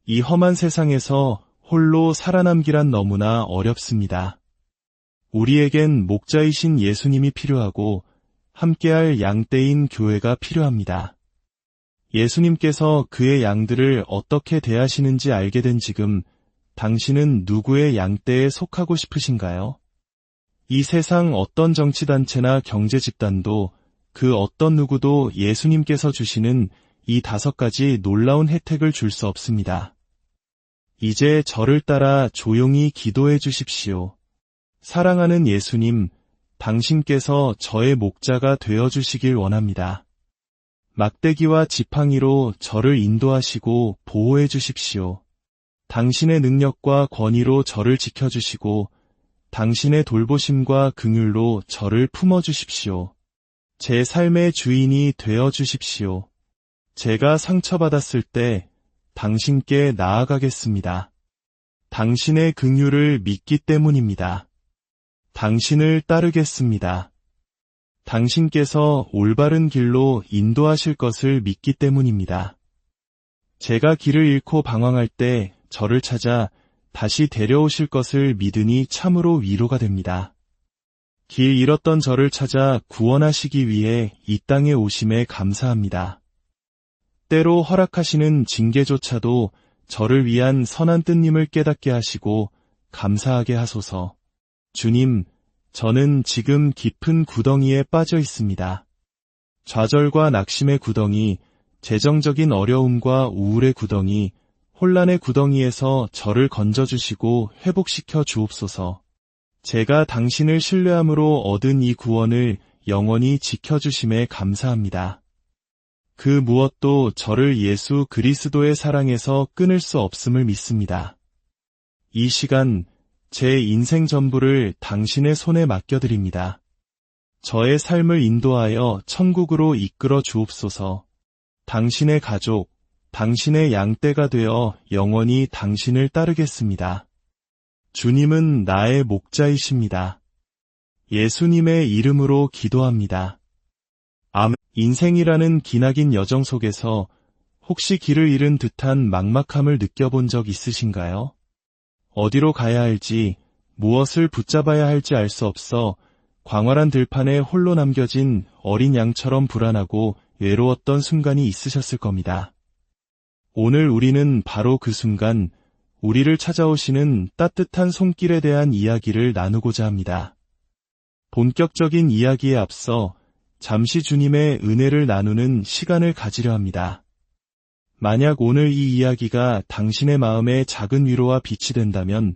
이 험한 세상에서 홀로 살아남기란 너무나 어렵습니다. 우리에겐 목자이신 예수님이 필요하고 함께할 양떼인 교회가 필요합니다. 예수님께서 그의 양들을 어떻게 대하시는지 알게 된 지금 당신은 누구의 양떼에 속하고 싶으신가요? 이 세상 어떤 정치단체나 경제집단도 그 어떤 누구도 예수님께서 주시는 이 5가지 놀라운 혜택을 줄 수 없습니다. 이제 저를 따라 조용히 기도해 주십시오. 사랑하는 예수님, 당신께서 저의 목자가 되어 주시길 원합니다. 막대기와 지팡이로 저를 인도하시고 보호해 주십시오. 당신의 능력과 권위로 저를 지켜주시고 당신의 돌보심과 긍휼로 저를 품어주십시오. 제 삶의 주인이 되어 주십시오. 제가 상처받았을 때 당신께 나아가겠습니다. 당신의 긍휼을 믿기 때문입니다. 당신을 따르겠습니다. 당신께서 올바른 길로 인도하실 것을 믿기 때문입니다. 제가 길을 잃고 방황할 때 저를 찾아 다시 데려오실 것을 믿으니 참으로 위로가 됩니다. 길 잃었던 저를 찾아 구원하시기 위해 이 땅에 오심에 감사합니다. 때로 허락하시는 징계조차도 저를 위한 선한 뜻님을 깨닫게 하시고 감사하게 하소서. 주님, 저는 지금 깊은 구덩이에 빠져 있습니다. 좌절과 낙심의 구덩이, 재정적인 어려움과 우울의 구덩이, 혼란의 구덩이에서 저를 건져주시고 회복시켜 주옵소서. 제가 당신을 신뢰함으로 얻은 이 구원을 영원히 지켜주심에 감사합니다. 그 무엇도 저를 예수 그리스도의 사랑에서 끊을 수 없음을 믿습니다. 이 시간 제 인생 전부를 당신의 손에 맡겨드립니다. 저의 삶을 인도하여 천국으로 이끌어 주옵소서. 당신의 가족, 당신의 양떼가 되어 영원히 당신을 따르겠습니다. 주님은 나의 목자이십니다. 예수님의 이름으로 기도합니다. 아멘. 인생이라는 기나긴 여정 속에서 혹시 길을 잃은 듯한 막막함을 느껴본 적 있으신가요? 어디로 가야 할지, 무엇을 붙잡아야 할지 알 수 없어 광활한 들판에 홀로 남겨진 어린 양처럼 불안하고 외로웠던 순간이 있으셨을 겁니다. 오늘 우리는 바로 그 순간, 우리를 찾아오시는 따뜻한 손길에 대한 이야기를 나누고자 합니다. 본격적인 이야기에 앞서 잠시 주님의 은혜를 나누는 시간을 가지려 합니다. 만약 오늘 이 이야기가 당신의 마음에 작은 위로와 빛이 된다면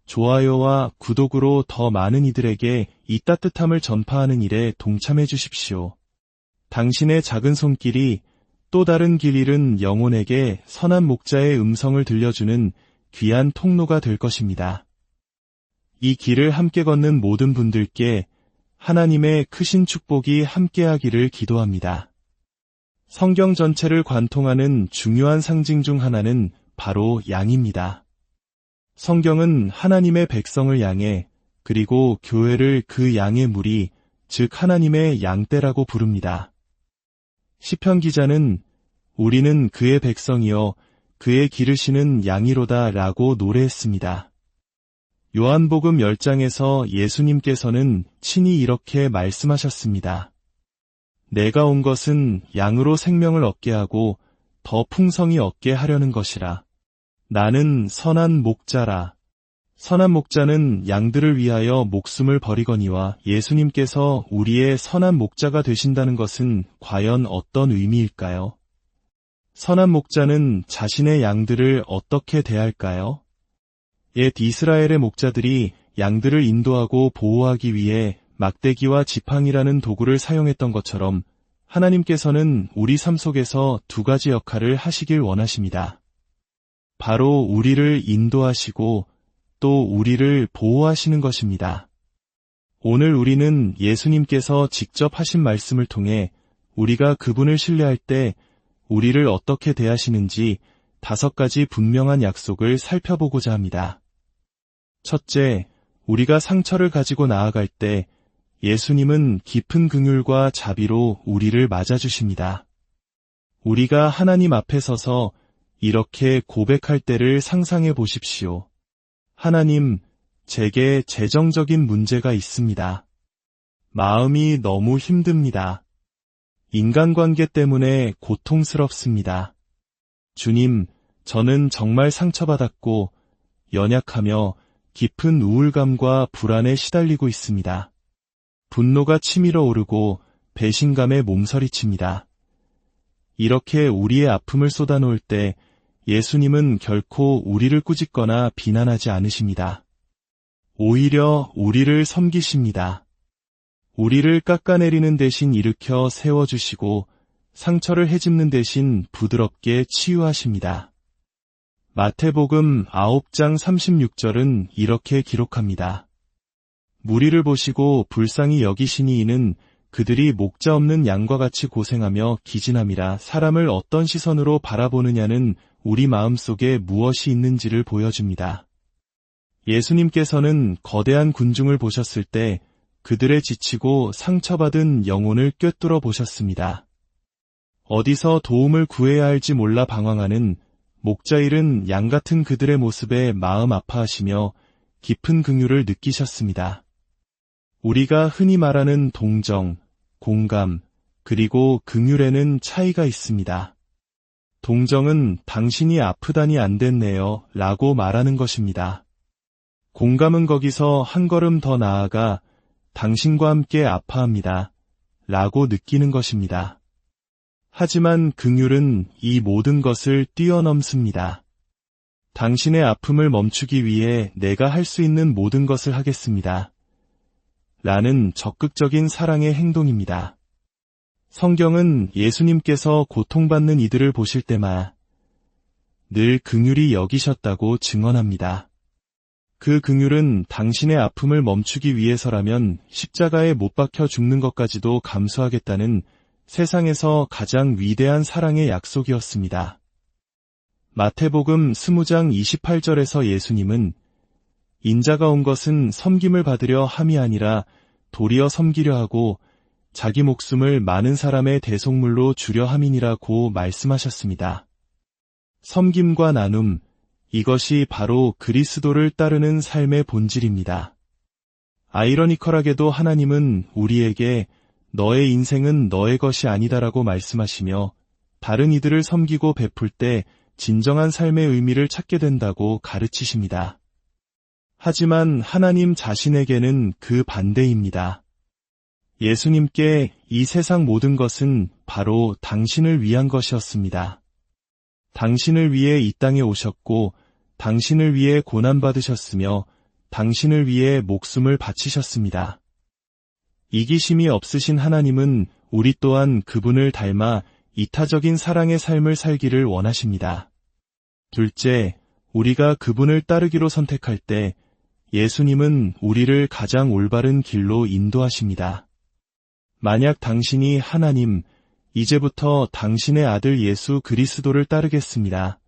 좋아요와 구독으로 더 많은 이들에게 이 따뜻함을 전파하는 일에 동참해 주십시오. 당신의 작은 손길이 또 다른 길 잃은 영혼에게 선한 목자의 음성을 들려주는 귀한 통로가 될 것입니다. 이 길을 함께 걷는 모든 분들께 하나님의 크신 축복이 함께하기를 기도합니다. 성경 전체를 관통하는 중요한 상징 중 하나는 바로 양입니다. 성경은 하나님의 백성을 양해, 그리고 교회를 그 양의 무리, 즉 하나님의 양떼라고 부릅니다. 시편 기자는 우리는 그의 백성이여 그의 기르시는 양이로다 라고 노래했습니다. 요한복음 10장에서 예수님께서는 친히 이렇게 말씀하셨습니다. 내가 온 것은 양으로 생명을 얻게 하고 더 풍성히 얻게 하려는 것이라. 나는 선한 목자라. 선한 목자는 양들을 위하여 목숨을 버리거니와 예수님께서 우리의 선한 목자가 되신다는 것은 과연 어떤 의미일까요? 선한 목자는 자신의 양들을 어떻게 대할까요? 옛 이스라엘의 목자들이 양들을 인도하고 보호하기 위해 막대기와 지팡이라는 도구를 사용했던 것처럼 하나님께서는 우리 삶 속에서 2가지 역할을 하시길 원하십니다. 바로 우리를 인도하시고 또 우리를 보호하시는 것입니다. 오늘 우리는 예수님께서 직접 하신 말씀을 통해 우리가 그분을 신뢰할 때 우리를 어떻게 대하시는지 5가지 분명한 약속을 살펴보고자 합니다. 첫째, 우리가 상처를 가지고 나아갈 때 예수님은 깊은 긍휼과 자비로 우리를 맞아주십니다. 우리가 하나님 앞에 서서 이렇게 고백할 때를 상상해 보십시오. 하나님, 제게 재정적인 문제가 있습니다. 마음이 너무 힘듭니다. 인간관계 때문에 고통스럽습니다. 주님, 저는 정말 상처받았고 연약하며 깊은 우울감과 불안에 시달리고 있습니다. 분노가 치밀어 오르고 배신감에 몸서리칩니다. 이렇게 우리의 아픔을 쏟아놓을 때 예수님은 결코 우리를 꾸짖거나 비난하지 않으십니다. 오히려 우리를 섬기십니다. 우리를 깎아내리는 대신 일으켜 세워주시고 상처를 헤집는 대신 부드럽게 치유하십니다. 마태복음 9장 36절은 이렇게 기록합니다. 무리를 보시고 불쌍히 여기시니 이는 그들이 목자 없는 양과 같이 고생하며 기진함이라. 사람을 어떤 시선으로 바라보느냐는 우리 마음속에 무엇이 있는지를 보여줍니다. 예수님께서는 거대한 군중을 보셨을 때 그들의 지치고 상처받은 영혼을 꿰뚫어 보셨습니다. 어디서 도움을 구해야 할지 몰라 방황하는 목자일은 양 같은 그들의 모습에 마음 아파하시며 깊은 긍휼을 느끼셨습니다. 우리가 흔히 말하는 동정, 공감, 그리고 긍휼에는 차이가 있습니다. 동정은 당신이 아프다니 안 됐네요 라고 말하는 것입니다. 공감은 거기서 한 걸음 더 나아가 당신과 함께 아파합니다 라고 느끼는 것입니다. 하지만 긍휼은 이 모든 것을 뛰어넘습니다. 당신의 아픔을 멈추기 위해 내가 할 수 있는 모든 것을 하겠습니다. 라는 적극적인 사랑의 행동입니다. 성경은 예수님께서 고통받는 이들을 보실 때마다 늘 긍휼히 여기셨다고 증언합니다. 그 긍휼은 당신의 아픔을 멈추기 위해서라면 십자가에 못 박혀 죽는 것까지도 감수하겠다는 세상에서 가장 위대한 사랑의 약속이었습니다. 마태복음 20장 28절에서 예수님은 인자가 온 것은 섬김을 받으려 함이 아니라 도리어 섬기려 하고 자기 목숨을 많은 사람의 대속물로 주려 함이니라고 말씀하셨습니다. 섬김과 나눔, 이것이 바로 그리스도를 따르는 삶의 본질입니다. 아이러니컬하게도 하나님은 우리에게 너의 인생은 너의 것이 아니다라고 말씀하시며 다른 이들을 섬기고 베풀 때 진정한 삶의 의미를 찾게 된다고 가르치십니다. 하지만 하나님 자신에게는 그 반대입니다. 예수님께 이 세상 모든 것은 바로 당신을 위한 것이었습니다. 당신을 위해 이 땅에 오셨고 당신을 위해 고난받으셨으며 당신을 위해 목숨을 바치셨습니다. 이기심이 없으신 하나님은 우리 또한 그분을 닮아 이타적인 사랑의 삶을 살기를 원하십니다. 둘째, 우리가 그분을 따르기로 선택할 때 예수님은 우리를 가장 올바른 길로 인도하십니다. 만약 당신이 하나님, 이제부터 당신의 아들 예수 그리스도를 따르겠습니다.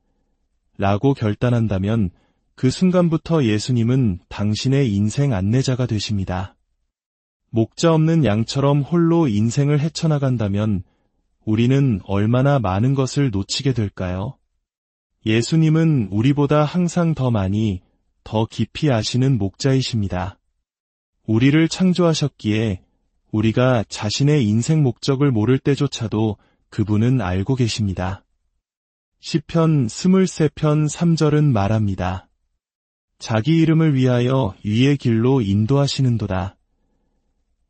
라고 결단한다면 그 순간부터 예수님은 당신의 인생 안내자가 되십니다. 목자 없는 양처럼 홀로 인생을 헤쳐나간다면 우리는 얼마나 많은 것을 놓치게 될까요? 예수님은 우리보다 항상 더 많이, 더 깊이 아시는 목자이십니다. 우리를 창조하셨기에 우리가 자신의 인생 목적을 모를 때조차도 그분은 알고 계십니다. 시편 23편 3절은 말합니다. 자기 이름을 위하여 위의 길로 인도하시는도다.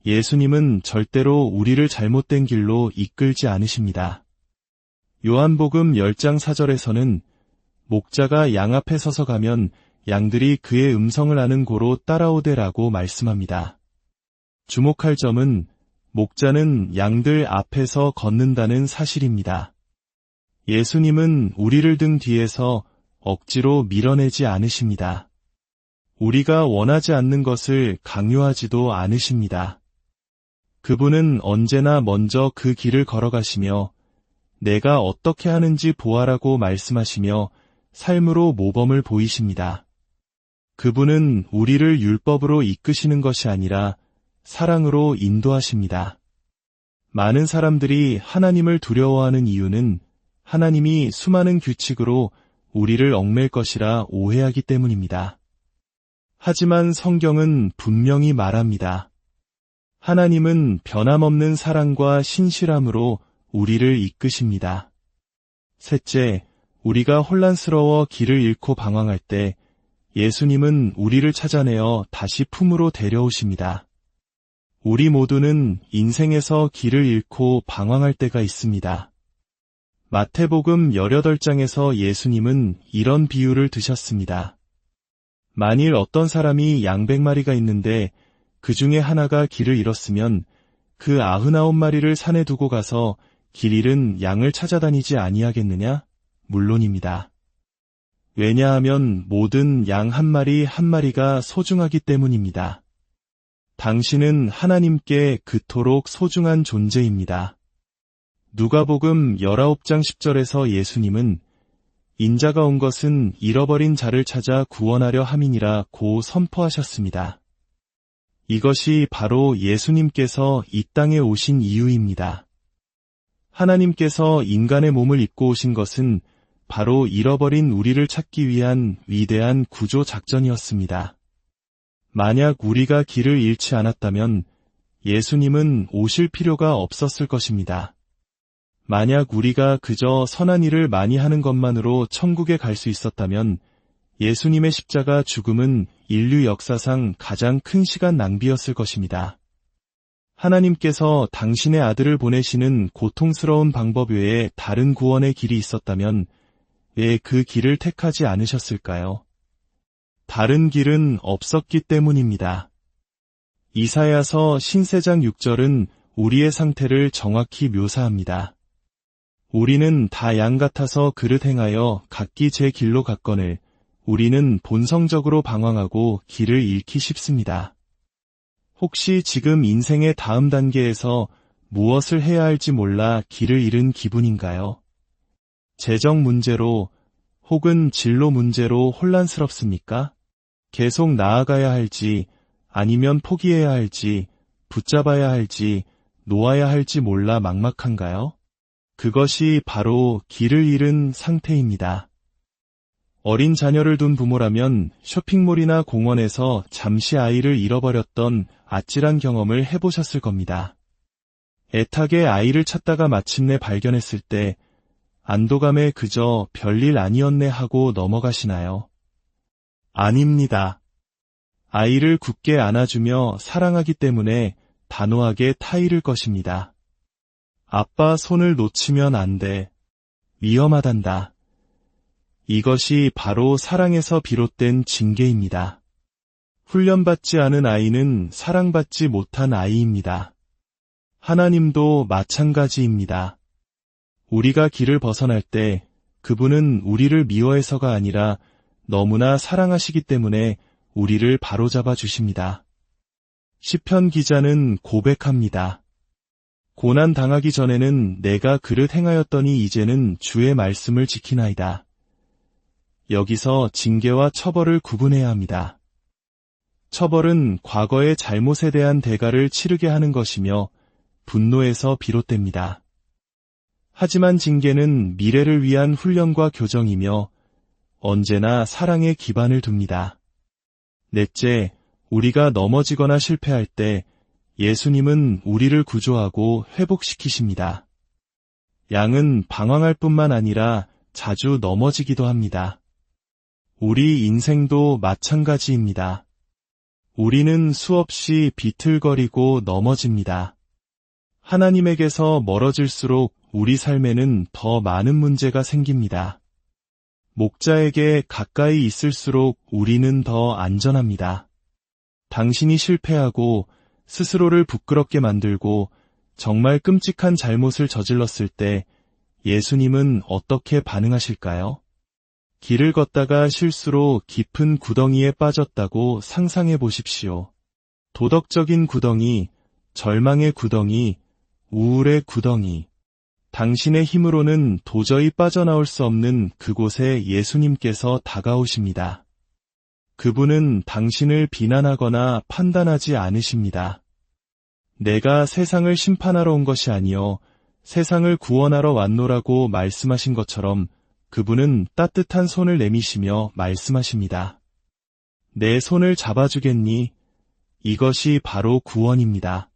예수님은 절대로 우리를 잘못된 길로 이끌지 않으십니다. 요한복음 10장 4절에서는 목자가 양 앞에 서서 가면 양들이 그의 음성을 아는 고로 따라오되라고 말씀합니다. 주목할 점은 목자는 양들 앞에서 걷는다는 사실입니다. 예수님은 우리를 등 뒤에서 억지로 밀어내지 않으십니다. 우리가 원하지 않는 것을 강요하지도 않으십니다. 그분은 언제나 먼저 그 길을 걸어가시며 내가 어떻게 하는지 보아라고 말씀하시며 삶으로 모범을 보이십니다. 그분은 우리를 율법으로 이끄시는 것이 아니라 사랑으로 인도하십니다. 많은 사람들이 하나님을 두려워하는 이유는 하나님이 수많은 규칙으로 우리를 얽맬 것이라 오해하기 때문입니다. 하지만 성경은 분명히 말합니다. 하나님은 변함없는 사랑과 신실함으로 우리를 이끄십니다. 셋째, 우리가 혼란스러워 길을 잃고 방황할 때 예수님은 우리를 찾아내어 다시 품으로 데려오십니다. 우리 모두는 인생에서 길을 잃고 방황할 때가 있습니다. 마태복음 18장에서 예수님은 이런 비유를 드셨습니다. 만일 어떤 사람이 양 100마리가 있는데 그 중에 하나가 길을 잃었으면 그 99마리를 산에 두고 가서 길 잃은 양을 찾아다니지 아니하겠느냐? 물론입니다. 왜냐하면 모든 양 한 마리 한 마리가 소중하기 때문입니다. 당신은 하나님께 그토록 소중한 존재입니다. 누가복음 19장 10절에서 예수님은 인자가 온 것은 잃어버린 자를 찾아 구원하려 함이니라 고 선포하셨습니다. 이것이 바로 예수님께서 이 땅에 오신 이유입니다. 하나님께서 인간의 몸을 입고 오신 것은 바로 잃어버린 우리를 찾기 위한 위대한 구조 작전이었습니다. 만약 우리가 길을 잃지 않았다면 예수님은 오실 필요가 없었을 것입니다. 만약 우리가 그저 선한 일을 많이 하는 것만으로 천국에 갈 수 있었다면 예수님의 십자가 죽음은 인류 역사상 가장 큰 시간 낭비였을 것입니다. 하나님께서 당신의 아들을 보내시는 고통스러운 방법 외에 다른 구원의 길이 있었다면 왜 그 길을 택하지 않으셨을까요? 다른 길은 없었기 때문입니다. 이사야서 신세장 6절은 우리의 상태를 정확히 묘사합니다. 우리는 다 양 같아서 그릇 행하여 각기 제 길로 갔거늘 우리는 본성적으로 방황하고 길을 잃기 쉽습니다. 혹시 지금 인생의 다음 단계에서 무엇을 해야 할지 몰라 길을 잃은 기분인가요? 재정 문제로 혹은 진로 문제로 혼란스럽습니까? 계속 나아가야 할지 아니면 포기해야 할지 붙잡아야 할지 놓아야 할지 몰라 막막한가요? 그것이 바로 길을 잃은 상태입니다. 어린 자녀를 둔 부모라면 쇼핑몰이나 공원에서 잠시 아이를 잃어버렸던 아찔한 경험을 해보셨을 겁니다. 애타게 아이를 찾다가 마침내 발견했을 때 안도감에 그저 별일 아니었네 하고 넘어가시나요? 아닙니다. 아이를 굳게 안아주며 사랑하기 때문에 단호하게 타이를 것입니다. 아빠 손을 놓치면 안 돼. 위험하단다. 이것이 바로 사랑에서 비롯된 징계입니다. 훈련받지 않은 아이는 사랑받지 못한 아이입니다. 하나님도 마찬가지입니다. 우리가 길을 벗어날 때 그분은 우리를 미워해서가 아니라 너무나 사랑하시기 때문에 우리를 바로잡아 주십니다. 시편 기자는 고백합니다. 고난 당하기 전에는 내가 그릇 행하였더니 이제는 주의 말씀을 지키나이다. 여기서 징계와 처벌을 구분해야 합니다. 처벌은 과거의 잘못에 대한 대가를 치르게 하는 것이며 분노에서 비롯됩니다. 하지만 징계는 미래를 위한 훈련과 교정이며 언제나 사랑에 기반을 둡니다. 넷째, 우리가 넘어지거나 실패할 때 예수님은 우리를 구조하고 회복시키십니다. 양은 방황할 뿐만 아니라 자주 넘어지기도 합니다. 우리 인생도 마찬가지입니다. 우리는 수없이 비틀거리고 넘어집니다. 하나님에게서 멀어질수록 우리 삶에는 더 많은 문제가 생깁니다. 목자에게 가까이 있을수록 우리는 더 안전합니다. 당신이 실패하고 스스로를 부끄럽게 만들고 정말 끔찍한 잘못을 저질렀을 때 예수님은 어떻게 반응하실까요? 길을 걷다가 실수로 깊은 구덩이에 빠졌다고 상상해 보십시오. 도덕적인 구덩이, 절망의 구덩이, 우울의 구덩이. 당신의 힘으로는 도저히 빠져나올 수 없는 그곳에 예수님께서 다가오십니다. 그분은 당신을 비난하거나 판단하지 않으십니다. 내가 세상을 심판하러 온 것이 아니요 세상을 구원하러 왔노라고 말씀하신 것처럼 그분은 따뜻한 손을 내미시며 말씀하십니다. 내 손을 잡아주겠니? 이것이 바로 구원입니다.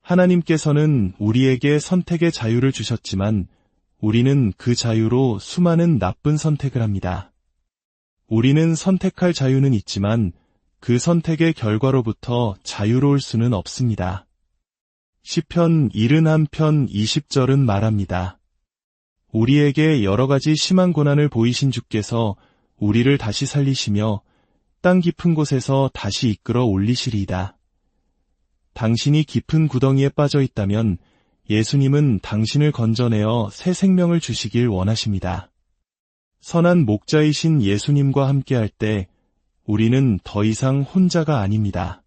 하나님께서는 우리에게 선택의 자유를 주셨지만 우리는 그 자유로 수많은 나쁜 선택을 합니다. 우리는 선택할 자유는 있지만 그 선택의 결과로부터 자유로울 수는 없습니다. 시편 71편 20절은 말합니다. 우리에게 여러 가지 심한 고난을 보이신 주께서 우리를 다시 살리시며 땅 깊은 곳에서 다시 이끌어 올리시리이다. 당신이 깊은 구덩이에 빠져 있다면 예수님은 당신을 건져내어 새 생명을 주시길 원하십니다. 선한 목자이신 예수님과 함께할 때 우리는 더 이상 혼자가 아닙니다.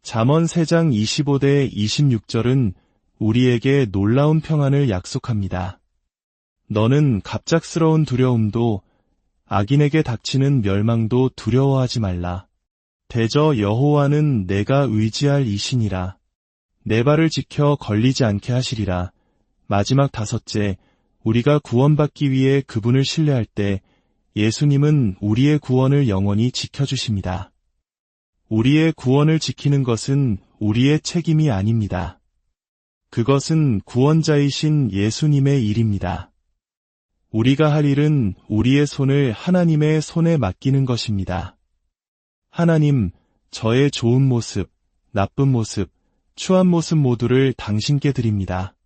잠언 3장 25대 26절은 우리에게 놀라운 평안을 약속합니다. 너는 갑작스러운 두려움도 악인에게 닥치는 멸망도 두려워하지 말라. 대저 여호와는 내가 의지할 이시니라. 내 발을 지켜 걸리지 않게 하시리라. 마지막 5째, 우리가 구원받기 위해 그분을 신뢰할 때 예수님은 우리의 구원을 영원히 지켜주십니다. 우리의 구원을 지키는 것은 우리의 책임이 아닙니다. 그것은 구원자이신 예수님의 일입니다. 우리가 할 일은 우리의 손을 하나님의 손에 맡기는 것입니다. 하나님, 저의 좋은 모습, 나쁜 모습, 추한 모습 모두를 당신께 드립니다.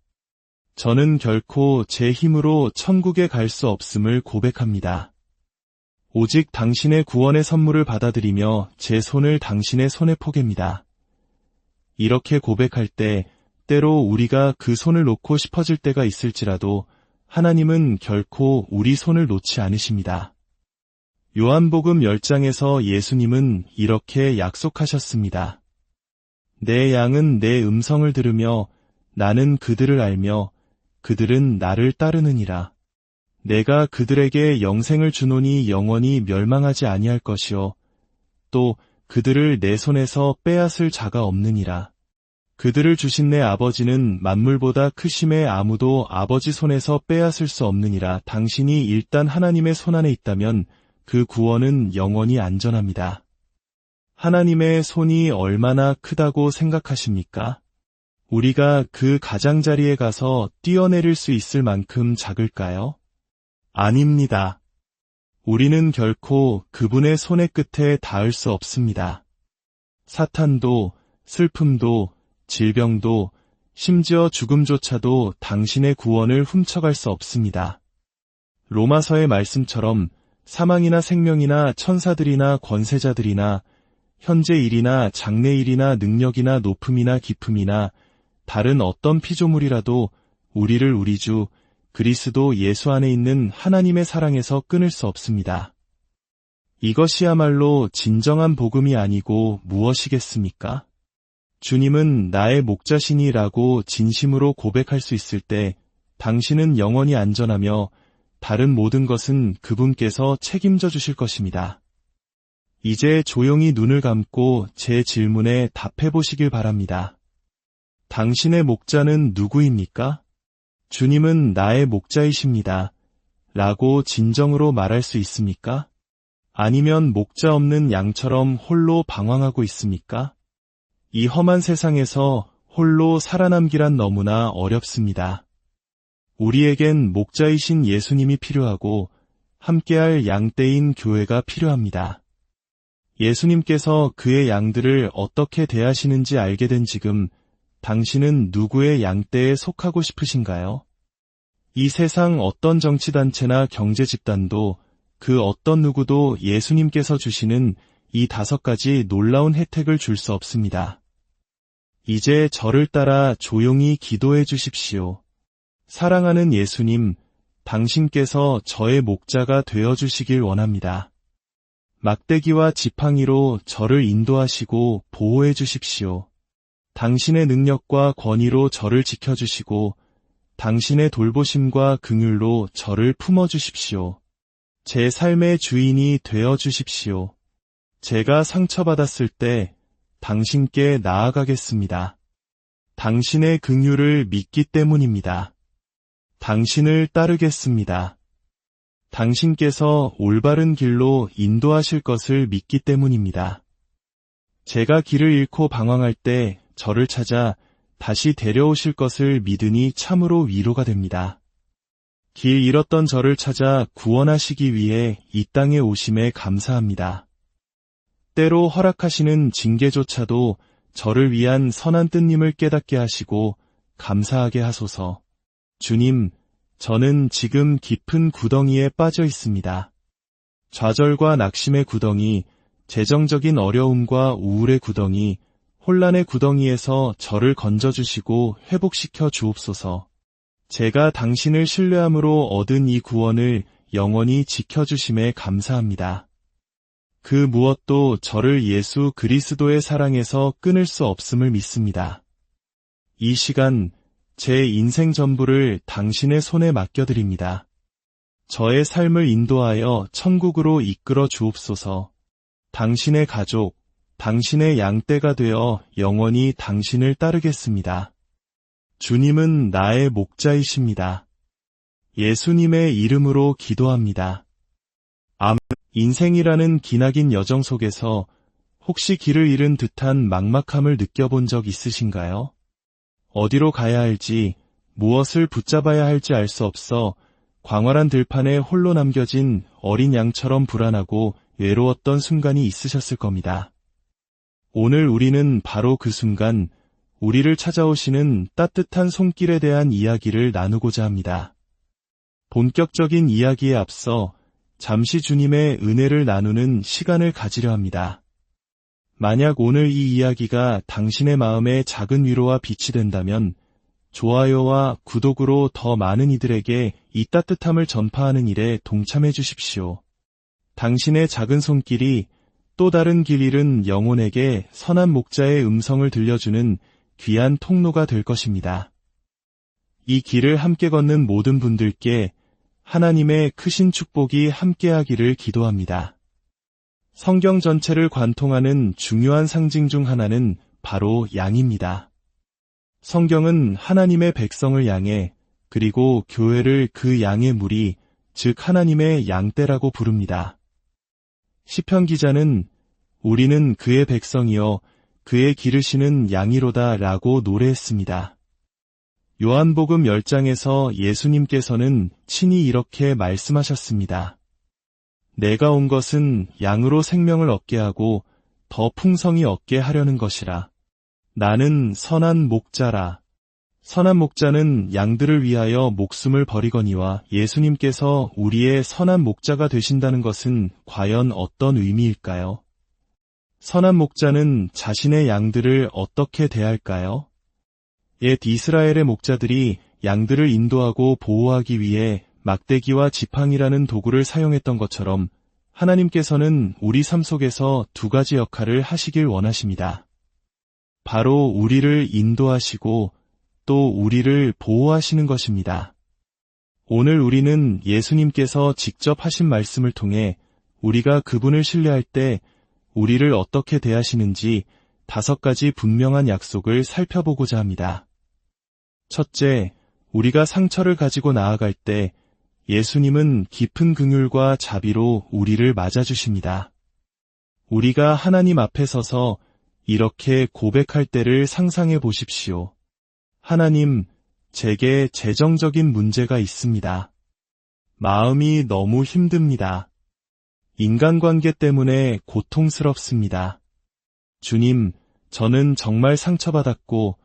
저는 결코 제 힘으로 천국에 갈 수 없음을 고백합니다. 오직 당신의 구원의 선물을 받아들이며 제 손을 당신의 손에 포갭니다. 이렇게 고백할 때 때로 우리가 그 손을 놓고 싶어질 때가 있을지라도 하나님은 결코 우리 손을 놓지 않으십니다. 요한복음 10장에서 예수님은 이렇게 약속하셨습니다. 내 양은 내 음성을 들으며 나는 그들을 알며 그들은 나를 따르느니라. 내가 그들에게 영생을 주노니 영원히 멸망하지 아니할 것이요 또 그들을 내 손에서 빼앗을 자가 없느니라. 그들을 주신 내 아버지는 만물보다 크심에 아무도 아버지 손에서 빼앗을 수 없느니라. 당신이 일단 하나님의 손 안에 있다면 그 구원은 영원히 안전합니다. 하나님의 손이 얼마나 크다고 생각하십니까? 우리가 그 가장자리에 가서 뛰어내릴 수 있을 만큼 작을까요? 아닙니다. 우리는 결코 그분의 손의 끝에 닿을 수 없습니다. 사탄도, 슬픔도, 질병도, 심지어 죽음조차도 당신의 구원을 훔쳐갈 수 없습니다. 로마서의 말씀처럼 사망이나 생명이나 천사들이나 권세자들이나 현재 일이나 장래 일이나 능력이나 높음이나 깊음이나 다른 어떤 피조물이라도 우리를 우리 주 그리스도 예수 안에 있는 하나님의 사랑에서 끊을 수 없습니다. 이것이야말로 진정한 복음이 아니고 무엇이겠습니까? 주님은 나의 목자시니라고 진심으로 고백할 수 있을 때 당신은 영원히 안전하며 다른 모든 것은 그분께서 책임져 주실 것입니다. 이제 조용히 눈을 감고 제 질문에 답해 보시길 바랍니다. 당신의 목자는 누구입니까? 주님은 나의 목자이십니다. 라고 진정으로 말할 수 있습니까? 아니면 목자 없는 양처럼 홀로 방황하고 있습니까? 이 험한 세상에서 홀로 살아남기란 너무나 어렵습니다. 우리에겐 목자이신 예수님이 필요하고 함께할 양떼인 교회가 필요합니다. 예수님께서 그의 양들을 어떻게 대하시는지 알게 된 지금 당신은 누구의 양떼에 속하고 싶으신가요? 이 세상 어떤 정치단체나 경제집단도 그 어떤 누구도 예수님께서 주시는 이 5가지 놀라운 혜택을 줄 수 없습니다. 이제 저를 따라 조용히 기도해 주십시오. 사랑하는 예수님, 당신께서 저의 목자가 되어주시길 원합니다. 막대기와 지팡이로 저를 인도하시고 보호해 주십시오. 당신의 능력과 권위로 저를 지켜주시고 당신의 돌보심과 긍휼로 저를 품어주십시오. 제 삶의 주인이 되어주십시오. 제가 상처받았을 때 당신께 나아가겠습니다. 당신의 긍휼을 믿기 때문입니다. 당신을 따르겠습니다. 당신께서 올바른 길로 인도하실 것을 믿기 때문입니다. 제가 길을 잃고 방황할 때 저를 찾아 다시 데려오실 것을 믿으니 참으로 위로가 됩니다. 길 잃었던 저를 찾아 구원하시기 위해 이 땅에 오심에 감사합니다. 때로 허락하시는 징계조차도 저를 위한 선한 뜻임을 깨닫게 하시고 감사하게 하소서. 주님, 저는 지금 깊은 구덩이에 빠져 있습니다. 좌절과 낙심의 구덩이, 재정적인 어려움과 우울의 구덩이, 혼란의 구덩이에서 저를 건져주시고 회복시켜 주옵소서. 제가 당신을 신뢰함으로 얻은 이 구원을 영원히 지켜주심에 감사합니다. 그 무엇도 저를 예수 그리스도의 사랑에서 끊을 수 없음을 믿습니다. 이 시간 제 인생 전부를 당신의 손에 맡겨드립니다. 저의 삶을 인도하여 천국으로 이끌어 주옵소서. 당신의 가족, 당신의 양떼가 되어 영원히 당신을 따르겠습니다. 주님은 나의 목자이십니다. 예수님의 이름으로 기도합니다. 아멘. 인생이라는 기나긴 여정 속에서 혹시 길을 잃은 듯한 막막함을 느껴본 적 있으신가요? 어디로 가야 할지, 무엇을 붙잡아야 할지 알 수 없어 광활한 들판에 홀로 남겨진 어린 양처럼 불안하고 외로웠던 순간이 있으셨을 겁니다. 오늘 우리는 바로 그 순간, 우리를 찾아오시는 따뜻한 손길에 대한 이야기를 나누고자 합니다. 본격적인 이야기에 앞서 잠시 주님의 은혜를 나누는 시간을 가지려 합니다. 만약 오늘 이 이야기가 당신의 마음에 작은 위로와 빛이 된다면 좋아요와 구독으로 더 많은 이들에게 이 따뜻함을 전파하는 일에 동참해 주십시오. 당신의 작은 손길이 또 다른 길 잃은 영혼에게 선한 목자의 음성을 들려주는 귀한 통로가 될 것입니다. 이 길을 함께 걷는 모든 분들께 하나님의 크신 축복이 함께하기를 기도합니다. 성경 전체를 관통하는 중요한 상징 중 하나는 바로 양입니다. 성경은 하나님의 백성을 양해, 그리고 교회를 그 양의 무리, 즉 하나님의 양떼라고 부릅니다. 시편 기자는 우리는 그의 백성이여 그의 기르시는 양이로다 라고 노래했습니다. 요한복음 10장에서 예수님께서는 친히 이렇게 말씀하셨습니다. 내가 온 것은 양으로 생명을 얻게 하고 더 풍성히 얻게 하려는 것이라. 나는 선한 목자라. 선한 목자는 양들을 위하여 목숨을 버리거니와 예수님께서 우리의 선한 목자가 되신다는 것은 과연 어떤 의미일까요? 선한 목자는 자신의 양들을 어떻게 대할까요? 옛 이스라엘의 목자들이 양들을 인도하고 보호하기 위해 막대기와 지팡이라는 도구를 사용했던 것처럼 하나님께서는 우리 삶 속에서 두 가지 역할을 하시길 원하십니다. 바로 우리를 인도하시고 또 우리를 보호하시는 것입니다. 오늘 우리는 예수님께서 직접 하신 말씀을 통해 우리가 그분을 신뢰할 때 우리를 어떻게 대하시는지 5가지 분명한 약속을 살펴보고자 합니다. 첫째, 우리가 상처를 가지고 나아갈 때 예수님은 깊은 긍휼과 자비로 우리를 맞아주십니다. 우리가 하나님 앞에 서서 이렇게 고백할 때를 상상해 보십시오. 하나님, 제게 재정적인 문제가 있습니다. 마음이 너무 힘듭니다. 인간관계 때문에 고통스럽습니다. 주님, 저는 정말 상처받았고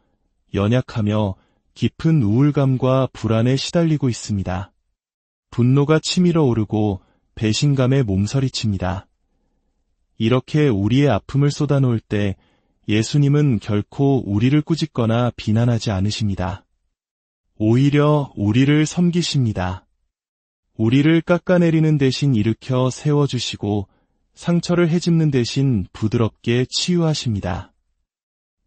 연약하며 깊은 우울감과 불안에 시달리고 있습니다. 분노가 치밀어 오르고 배신감에 몸서리칩니다. 이렇게 우리의 아픔을 쏟아놓을 때 예수님은 결코 우리를 꾸짖거나 비난하지 않으십니다. 오히려 우리를 섬기십니다. 우리를 깎아내리는 대신 일으켜 세워주시고 상처를 헤집는 대신 부드럽게 치유하십니다.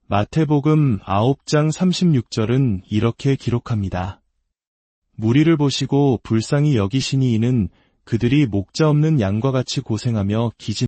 마태복음 9장 36절은 이렇게 기록합니다. 무리를 보시고 불쌍히 여기시니 이는 그들이 목자 없는 양과 같이 고생하며 기진